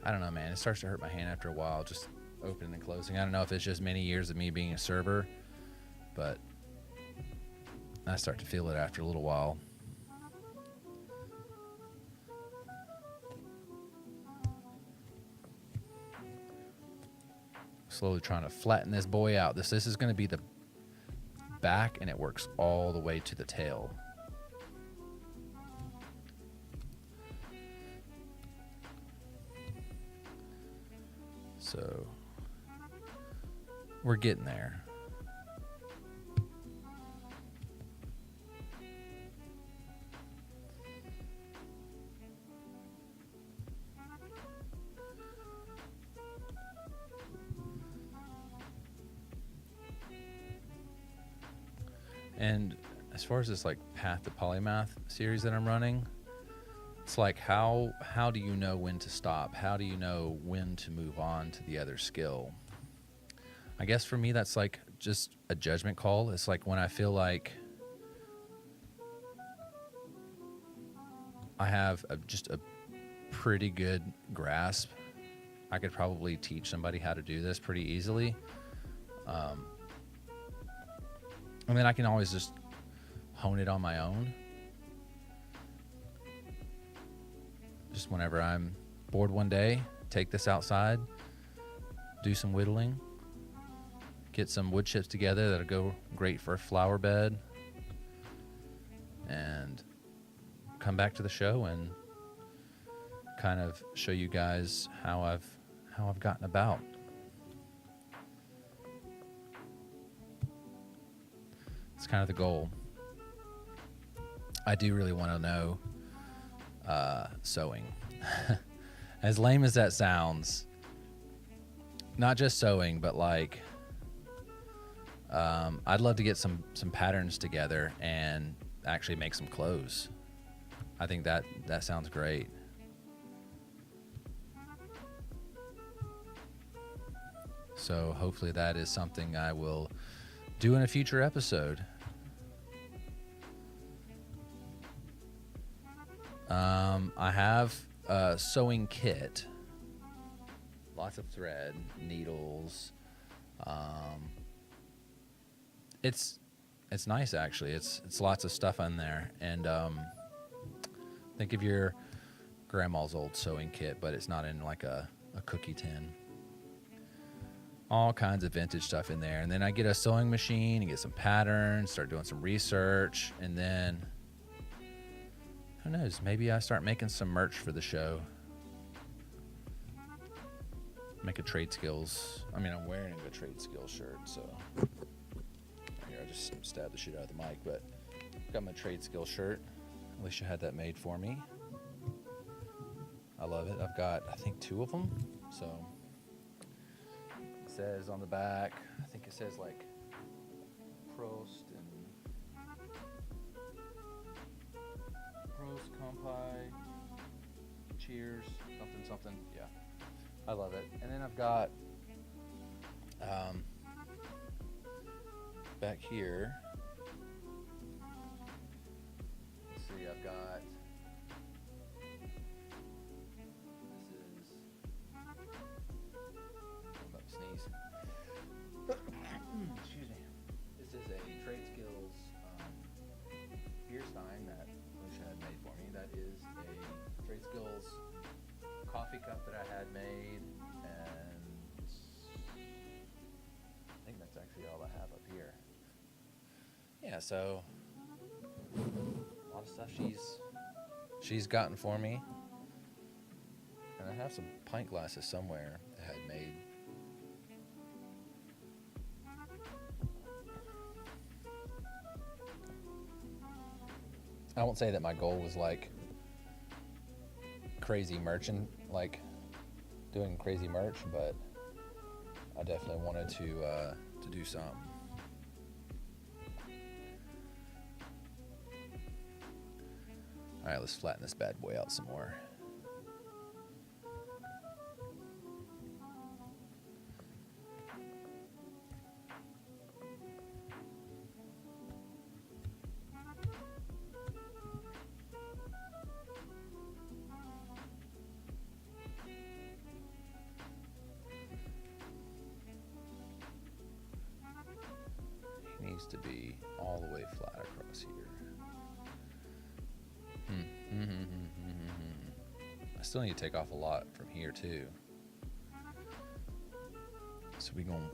don't know, man. It starts to hurt my hand after a while, just opening and closing. I don't know if it's just many years of me being a server, but I start to feel it after a little while. Slowly trying to flatten this boy out. This is going to be the back, and it works all the way to the tail. So we're getting there. And as far as this like Path to Polymath series that I'm running, it's like how do you know when to stop? How do you know when to move on to the other skill? I guess for me that's like just a judgment call. It's like when I feel like I have just a pretty good grasp, I could probably teach somebody how to do this pretty easily. And then I can always just hone it on my own. Just whenever I'm bored one day, take this outside, do some whittling, get some wood chips together that'll go great for a flower bed, and come back to the show and kind of show you guys how I've gotten about. It's kind of the goal. I do really want to know sewing. As lame as that sounds, not just sewing, but like I'd love to get some patterns together and actually make some clothes. I think that sounds great. So hopefully that is something I will do in a future episode. I have a sewing kit, lots of thread, needles. It's nice actually. It's lots of stuff in there, and think of your grandma's old sewing kit, but it's not in like a cookie tin. All kinds of vintage stuff in there. And then I get a sewing machine and get some patterns, start doing some research, and then who knows, maybe I start making some merch for the show. Make a trade skills. I mean, I'm wearing a trade skills shirt, so here, I just stabbed the shit out of the mic, but got my trade skills shirt. Alicia had that made for me. I love it. I've got, I think, 2 of them. So it says on the back, I think it says like Prost Compi, cheers, something. Yeah, I love it. And then I've got back here, let's see, I've got, this is, I'm about to sneeze. Excuse me. This is a Trade Skills beer stein that Alicia had made for me. That is a Trade Skills coffee cup that I had made, and I think that's actually all I have up here. Yeah, so a lot of of stuff she's gotten for me. And I have some pint glasses somewhere that I had made. I won't say that my goal was like crazy merchant, like doing crazy merch, but I definitely wanted to do something. All right, let's flatten this bad boy out some more. Needs to be all the way flat across here. I still need to take off a lot from here too. So we're gonna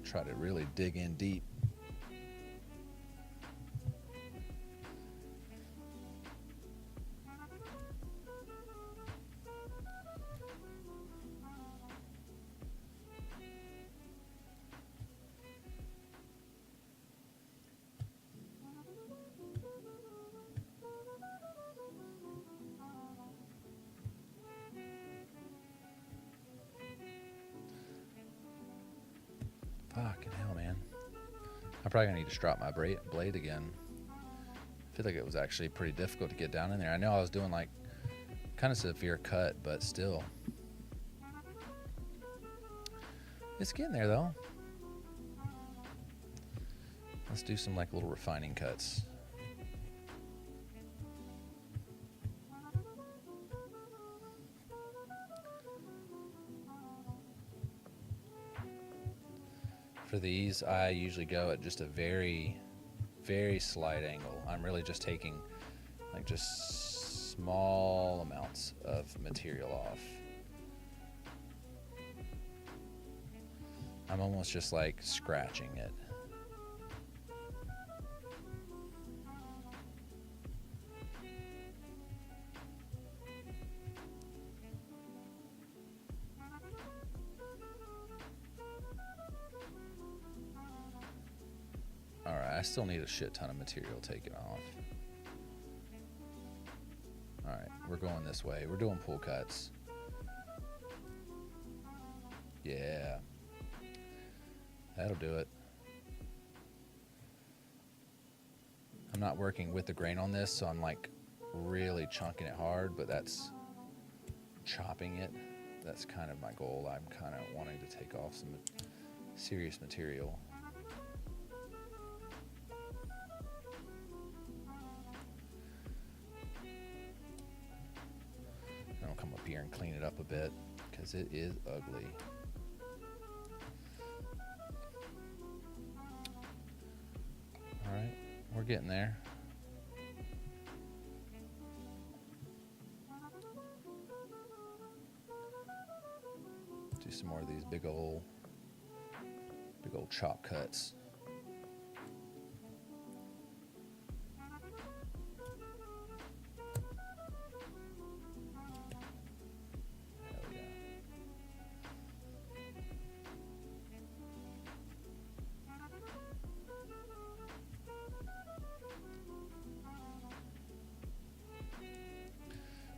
try to really dig in deep. Fucking hell, man. I'm probably gonna need to strop my blade again. I feel like it was actually pretty difficult to get down in there. I know I was doing like kind of severe cut, but still. It's getting there though. Let's do some like little refining cuts. For these, I usually go at just a very, very slight angle. I'm really just taking like just small amounts of material off. I'm almost just like scratching it. I still need a shit ton of material taken off. All right, we're going this way. We're doing pull cuts. Yeah. That'll do it. I'm not working with the grain on this, so I'm like really chunking it hard, but that's chopping it. That's kind of my goal. I'm kind of wanting to take off some serious material. I'll come up here and clean it up a bit because it is ugly. All right, we're getting there. Do some more of these big old chop cuts.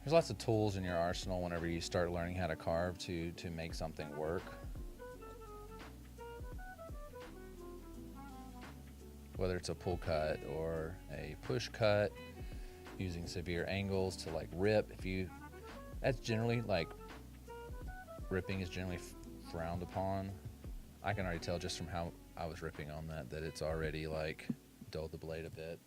There's lots of tools in your arsenal whenever you start learning how to carve to make something work. Whether it's a pull cut or a push cut, using severe angles to like rip. That's generally like, ripping is generally frowned upon. I can already tell just from how I was ripping on that it's already like dulled the blade a bit.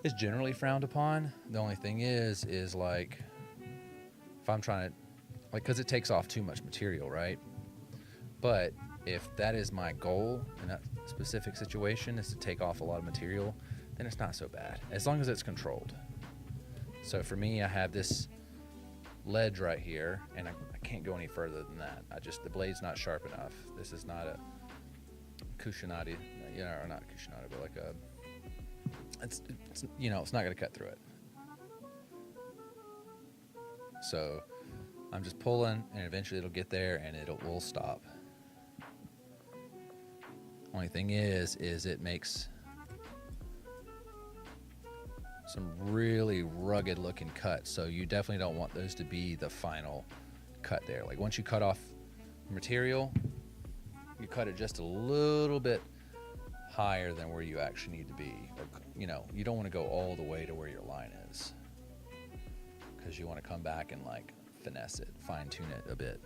It's generally frowned upon. The only thing is like, if I'm trying to, like, because it takes off too much material, right? But if that is my goal in that specific situation, is to take off a lot of material, then it's not so bad, as long as it's controlled. So for me, I have this ledge right here, and I can't go any further than that. The blade's not sharp enough. This is not a cushionati, or not cushionati, but like a, it's it's not going to cut through it. So I'm just pulling, and eventually it'll get there, and will stop. Only thing is it makes some really rugged looking cuts, so you definitely don't want those to be the final cut there. Like once you cut off material, you cut it just a little bit higher than where you actually need to be, or you don't want to go all the way to where your line is, because you want to come back and like finesse it, fine tune it a bit.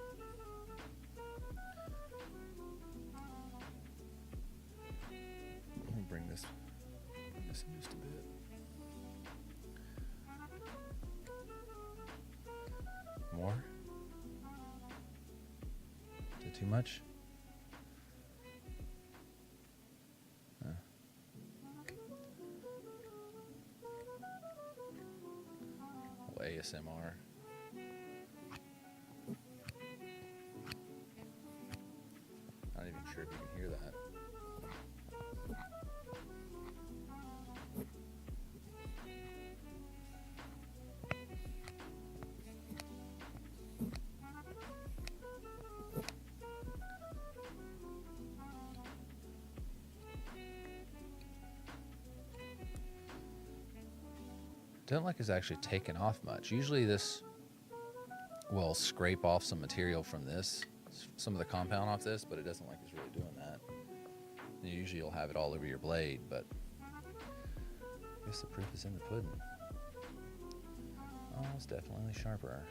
Let me bring this in just a bit. More? Is it too much? ASMR. Not even sure if you can hear that. Don't like it's actually taken off much. Usually this will scrape off some material from this, some of the compound off this, but it doesn't like it's really doing that. And usually you'll have it all over your blade, but I guess the proof is in the pudding. Oh, it's definitely sharper.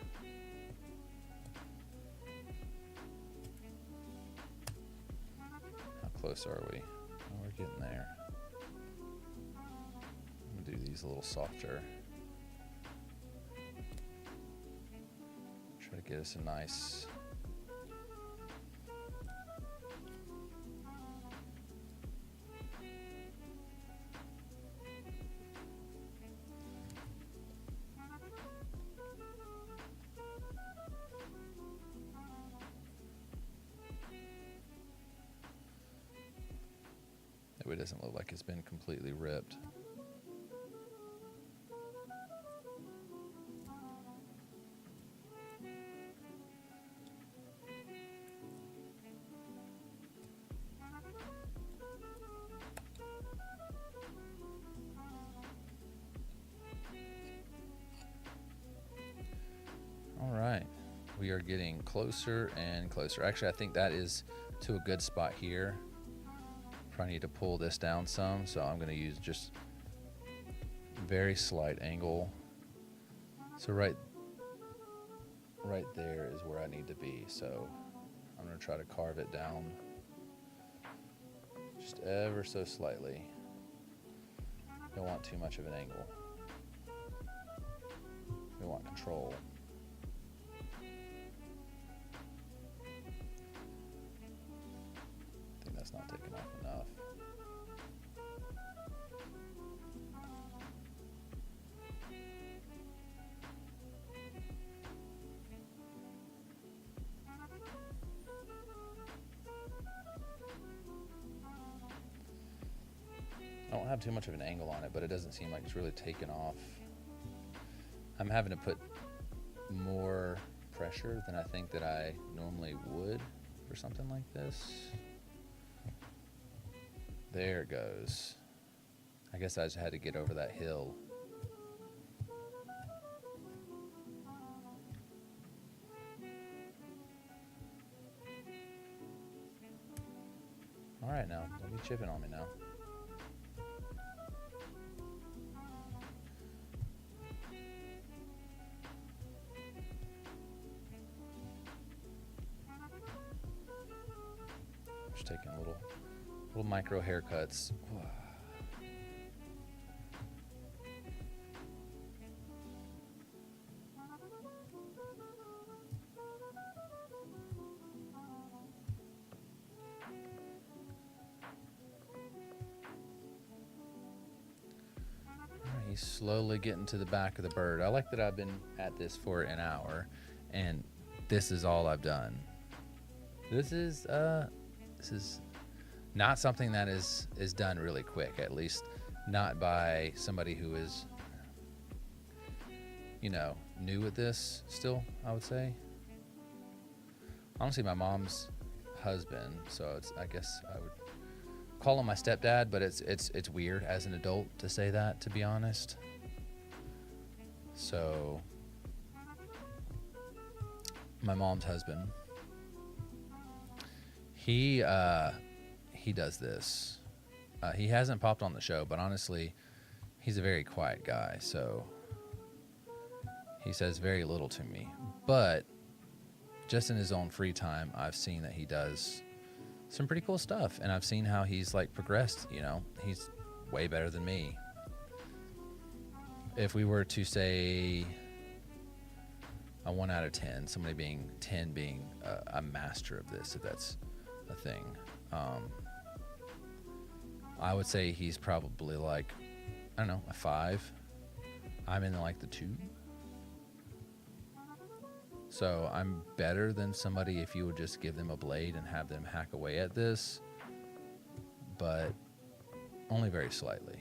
How close are we? Oh, we're getting there. I'm gonna do these a little softer. Try to get us a nice that way it doesn't look like it's been completely ripped. We are getting closer and closer. Actually, I think that is to a good spot here. Probably need to pull this down some, so I'm going to use just very slight angle. So right there is where I need to be. So I'm going to try to carve it down just ever so slightly. Don't want too much of an angle. We want control. That's not taking off enough. I don't have too much of an angle on it, but it doesn't seem like it's really taken off. I'm having to put more pressure than I think that I normally would for something like this. There it goes. I guess I just had to get over that hill. All right, now, don't be chipping on me now. Just taking little micro haircuts. He's slowly getting to the back of the bird. I like that I've been at this for an hour, and this is all I've done. This is not something that is done really quick, at least not by somebody who is, new at this still, I would say. Honestly, my mom's husband, so I guess I would call him my stepdad, but it's weird as an adult to say that, to be honest. So my mom's husband, he does this. He hasn't popped on the show, but honestly, he's a very quiet guy, so he says very little to me. But just in his own free time, I've seen that he does some pretty cool stuff, and I've seen how he's like progressed. He's way better than me. If we were to say a 1 out of 10, somebody being 10 being a master of this, if that's a thing, I would say he's probably like, I don't know, a 5. I'm in like the 2. So I'm better than somebody if you would just give them a blade and have them hack away at this, but only very slightly.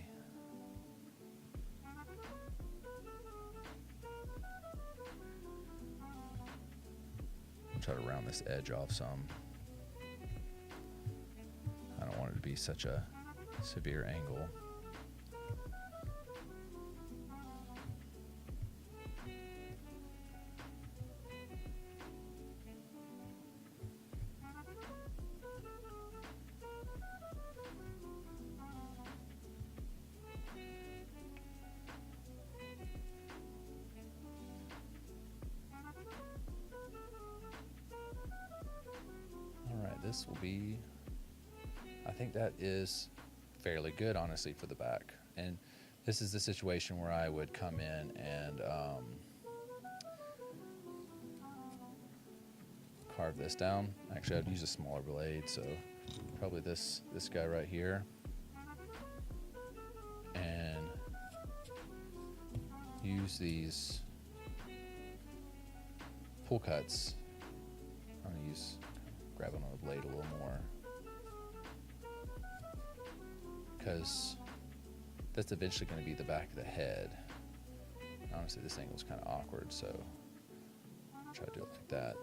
I'll try to round this edge off some. I don't want it to be such a severe angle. This will be, I think that is fairly good, honestly, for the back. And this is the situation where I would come in and carve this down. Actually, I'd use a smaller blade, so probably this guy right here. And use these pull cuts. I'm going to grab on the blade a little more, because that's eventually going to be the back of the head. Honestly, this angle is kind of awkward, so I'll try to do it like that.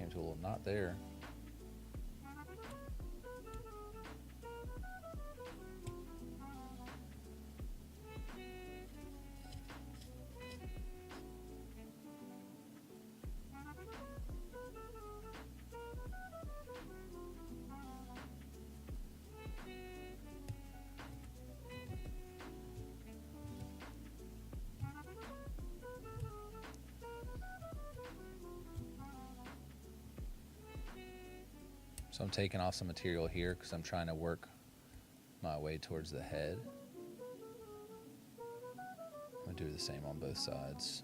To a little knot there. So I'm taking off some material here because I'm trying to work my way towards the head. I'm going to do the same on both sides.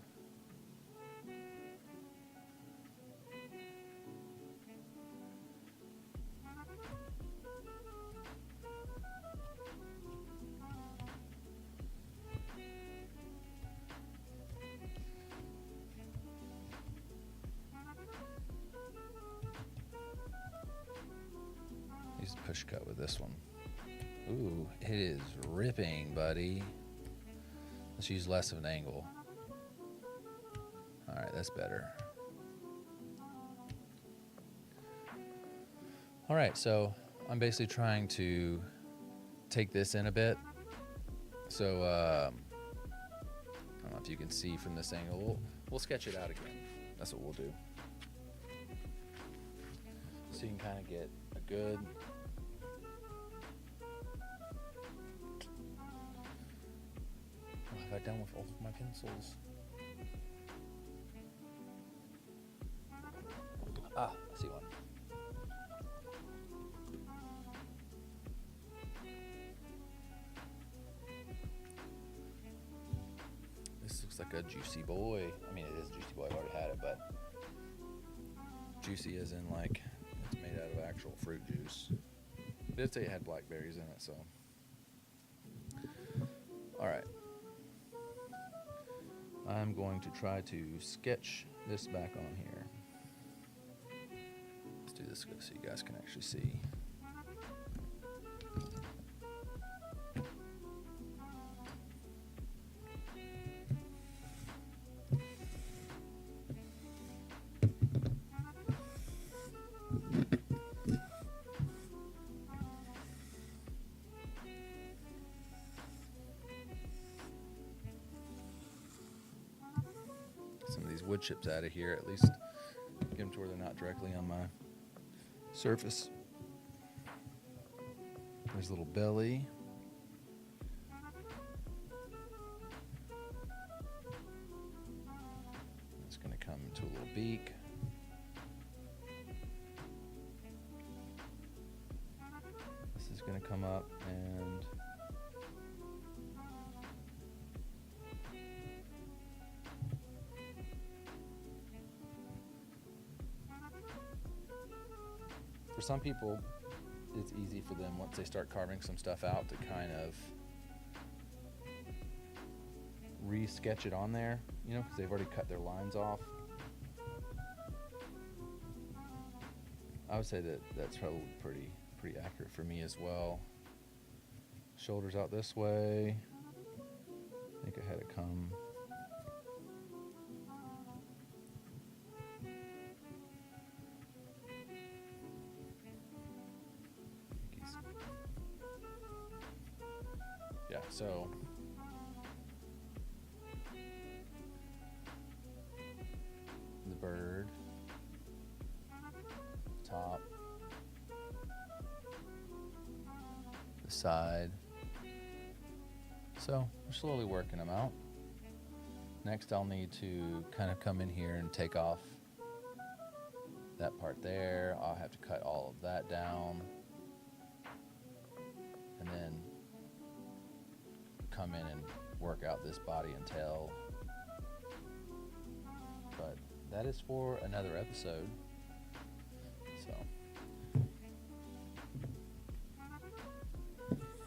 Push cut with this one. Ooh, it is ripping, buddy. Let's use less of an angle. All right, that's better. All right, so I'm basically trying to take this in a bit. So I don't know if you can see from this angle. We'll sketch it out again. That's what we'll do. So you can kind of get a good What have I done with all of my pencils? Ah, I see one. This looks like a juicy boy. I mean, it is a juicy boy. I've already had it, but juicy as in like it's made out of actual fruit juice. It did say it had blackberries in it, so. All right. I'm going to try to sketch this back on here. Let's do this so you guys can actually see. Some of these wood chips out of here, at least get them to where they're not directly on my surface. There's a little belly. It's going to come into a little beak. This is going to come up and for some people, it's easy for them once they start carving some stuff out to kind of re-sketch it on there, you know, because they've already cut their lines off. I would say that that's probably pretty accurate for me as well. Shoulders out this way. I think I had it come. Yeah, so the bird, top, the side. So we're slowly working them out. Next, I'll need to kind of come in here and take off that part there. I'll have to cut all of that down. And then come in and work out this body and tail. But that is for another episode. So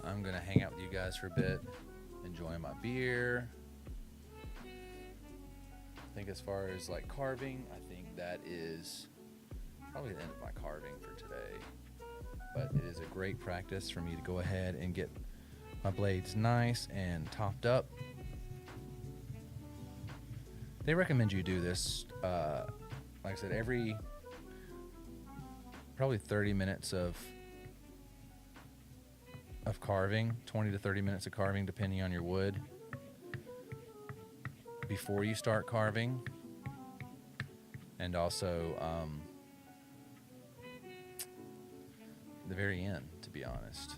I'm gonna hang out with you guys for a bit, enjoying my beer. I think as far as like carving, I think that is probably the end of my carving for today. But it is a great practice for me to go ahead and get my blades nice and topped up. They recommend you do this, like I said, every probably 30 minutes of carving, 20 to 30 minutes of carving, depending on your wood, before you start carving, and also the very end, to be honest.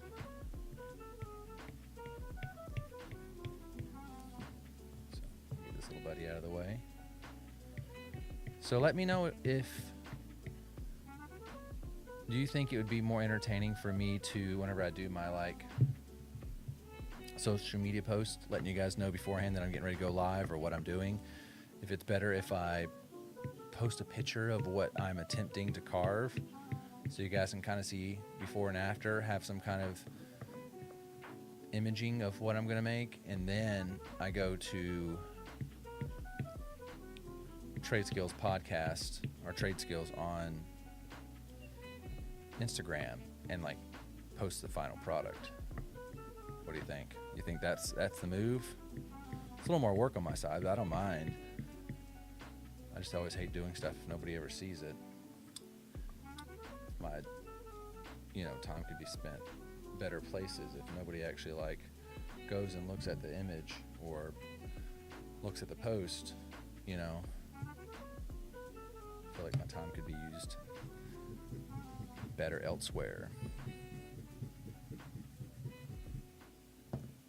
Buddy out of the way. So let me know if do you think it would be more entertaining for me to, whenever I do my like social media post, letting you guys know beforehand that I'm getting ready to go live or what I'm doing, if it's better if I post a picture of what I'm attempting to carve so you guys can kind of see before and after, have some kind of imaging of what I'm going to make, and then I go to Trade Skills podcast or Trade Skills on Instagram and like post the final product. What do you think? You think that's the move? It's a little more work on my side, but I don't mind. I just always hate doing stuff if nobody ever sees it. My time could be spent better places if nobody actually like goes and looks at the image or looks at the post, you know. I feel like my time could be used better elsewhere.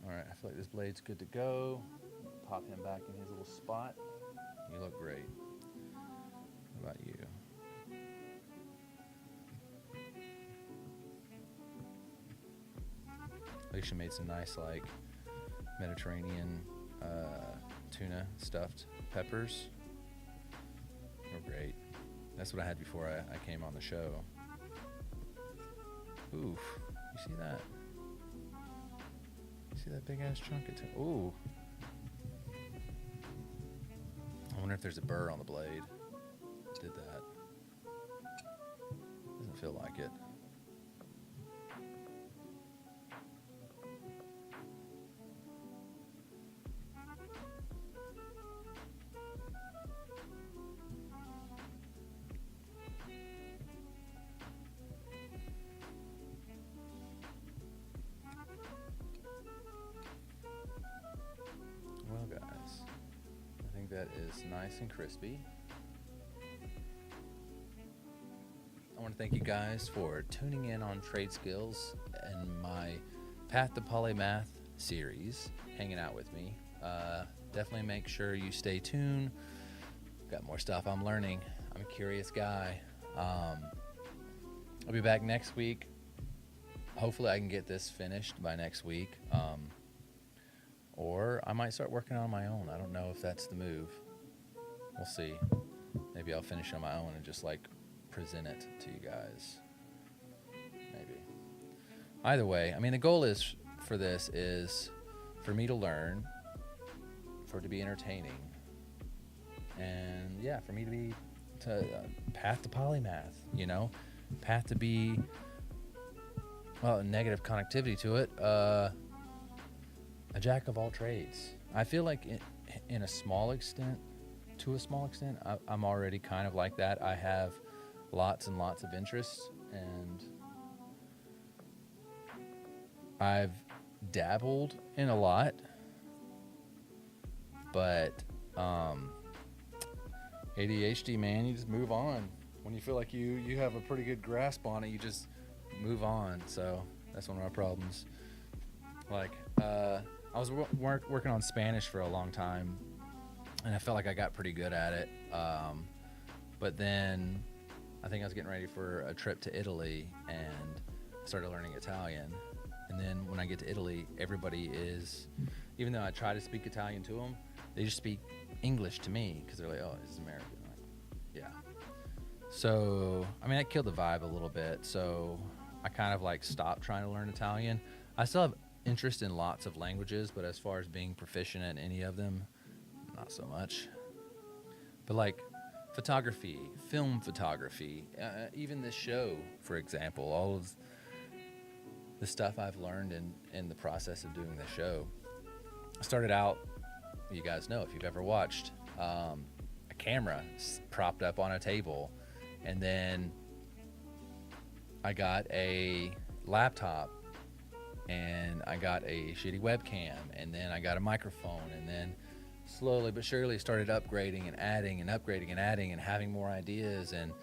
All right, I feel like this blade's good to go. Pop him back in his little spot. You look great. How about you? Alicia made some nice like Mediterranean tuna stuffed peppers. They're great. That's what I had before I came on the show. Oof. You see that? You see that big ass chunk? Ooh. I wonder if there's a burr on the blade. Did that. Doesn't feel like it. Well, guys, I think that is nice and crispy. I want to thank you guys for tuning in on Trade Skills and my Path to Polymath series, hanging out with me. Definitely make sure you stay tuned. Got more stuff I'm learning. I'm a curious guy. I'll be back next week. Hopefully I can get this finished by next week. Or I might start working on my own. I don't know if that's the move. We'll see. Maybe I'll finish on my own and just like present it to you guys. Maybe. Either way, I mean, the goal is for this is for me to learn, for it to be entertaining, and yeah, for me to be path to polymath, you know, path to be, well, negative connectivity to it, a jack of all trades. I feel like in a small extent, I'm already kind of like that. I have lots and lots of interests, and I've dabbled in a lot, but ADHD, man, you just move on. When you feel like you have a pretty good grasp on it, you just move on. So that's one of my problems. Like, I was working on Spanish for a long time, and I felt like I got pretty good at it. But then I think I was getting ready for a trip to Italy and started learning Italian. And then when I get to Italy, everybody is, even though I try to speak Italian to them, they just speak English to me because they're like, oh, this is American. I'm like, yeah. So, I mean, that killed the vibe a little bit. So I kind of like stopped trying to learn Italian. I still have interest in lots of languages, but as far as being proficient in any of them, not so much. But like photography, film photography, even this show, for example, all of the stuff I've learned in the process of doing the show. I started out, you guys know if you've ever watched, a camera propped up on a table, and then I got a laptop, and I got a shitty webcam, and then I got a microphone, and then slowly but surely started upgrading and adding and upgrading and adding and having more ideas. And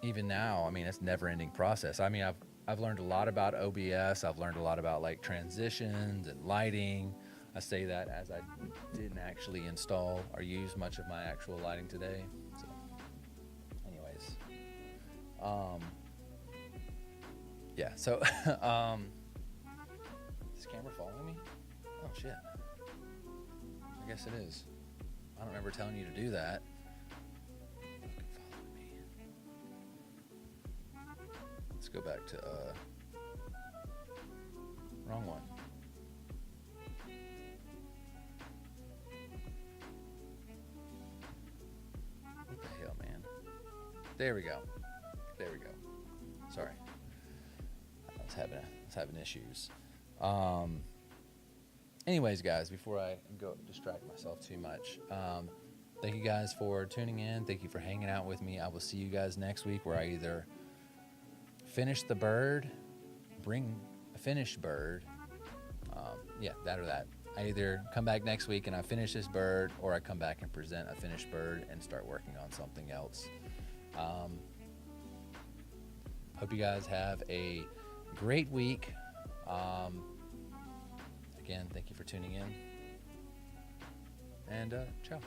even now, I mean, it's a never-ending process. I mean, I've learned a lot about OBS. I've learned a lot about like transitions and lighting. I say that as I didn't actually install or use much of my actual lighting today. So, anyways, yeah. So, is this camera following me? Oh shit. I guess it is. I don't remember telling you to do that. Follow me. Let's go back to wrong one. What the hell, man? There we go. Sorry. I was having issues. Anyways, guys, before I go distract myself too much, thank you guys for tuning in. Thank you for hanging out with me. I will see you guys next week, where I either finish the bird, bring a finished bird. Yeah, that or that. I either come back next week and I finish this bird, or I come back and present a finished bird and start working on something else. Hope you guys have a great week. Again, thank you for tuning in, and ciao.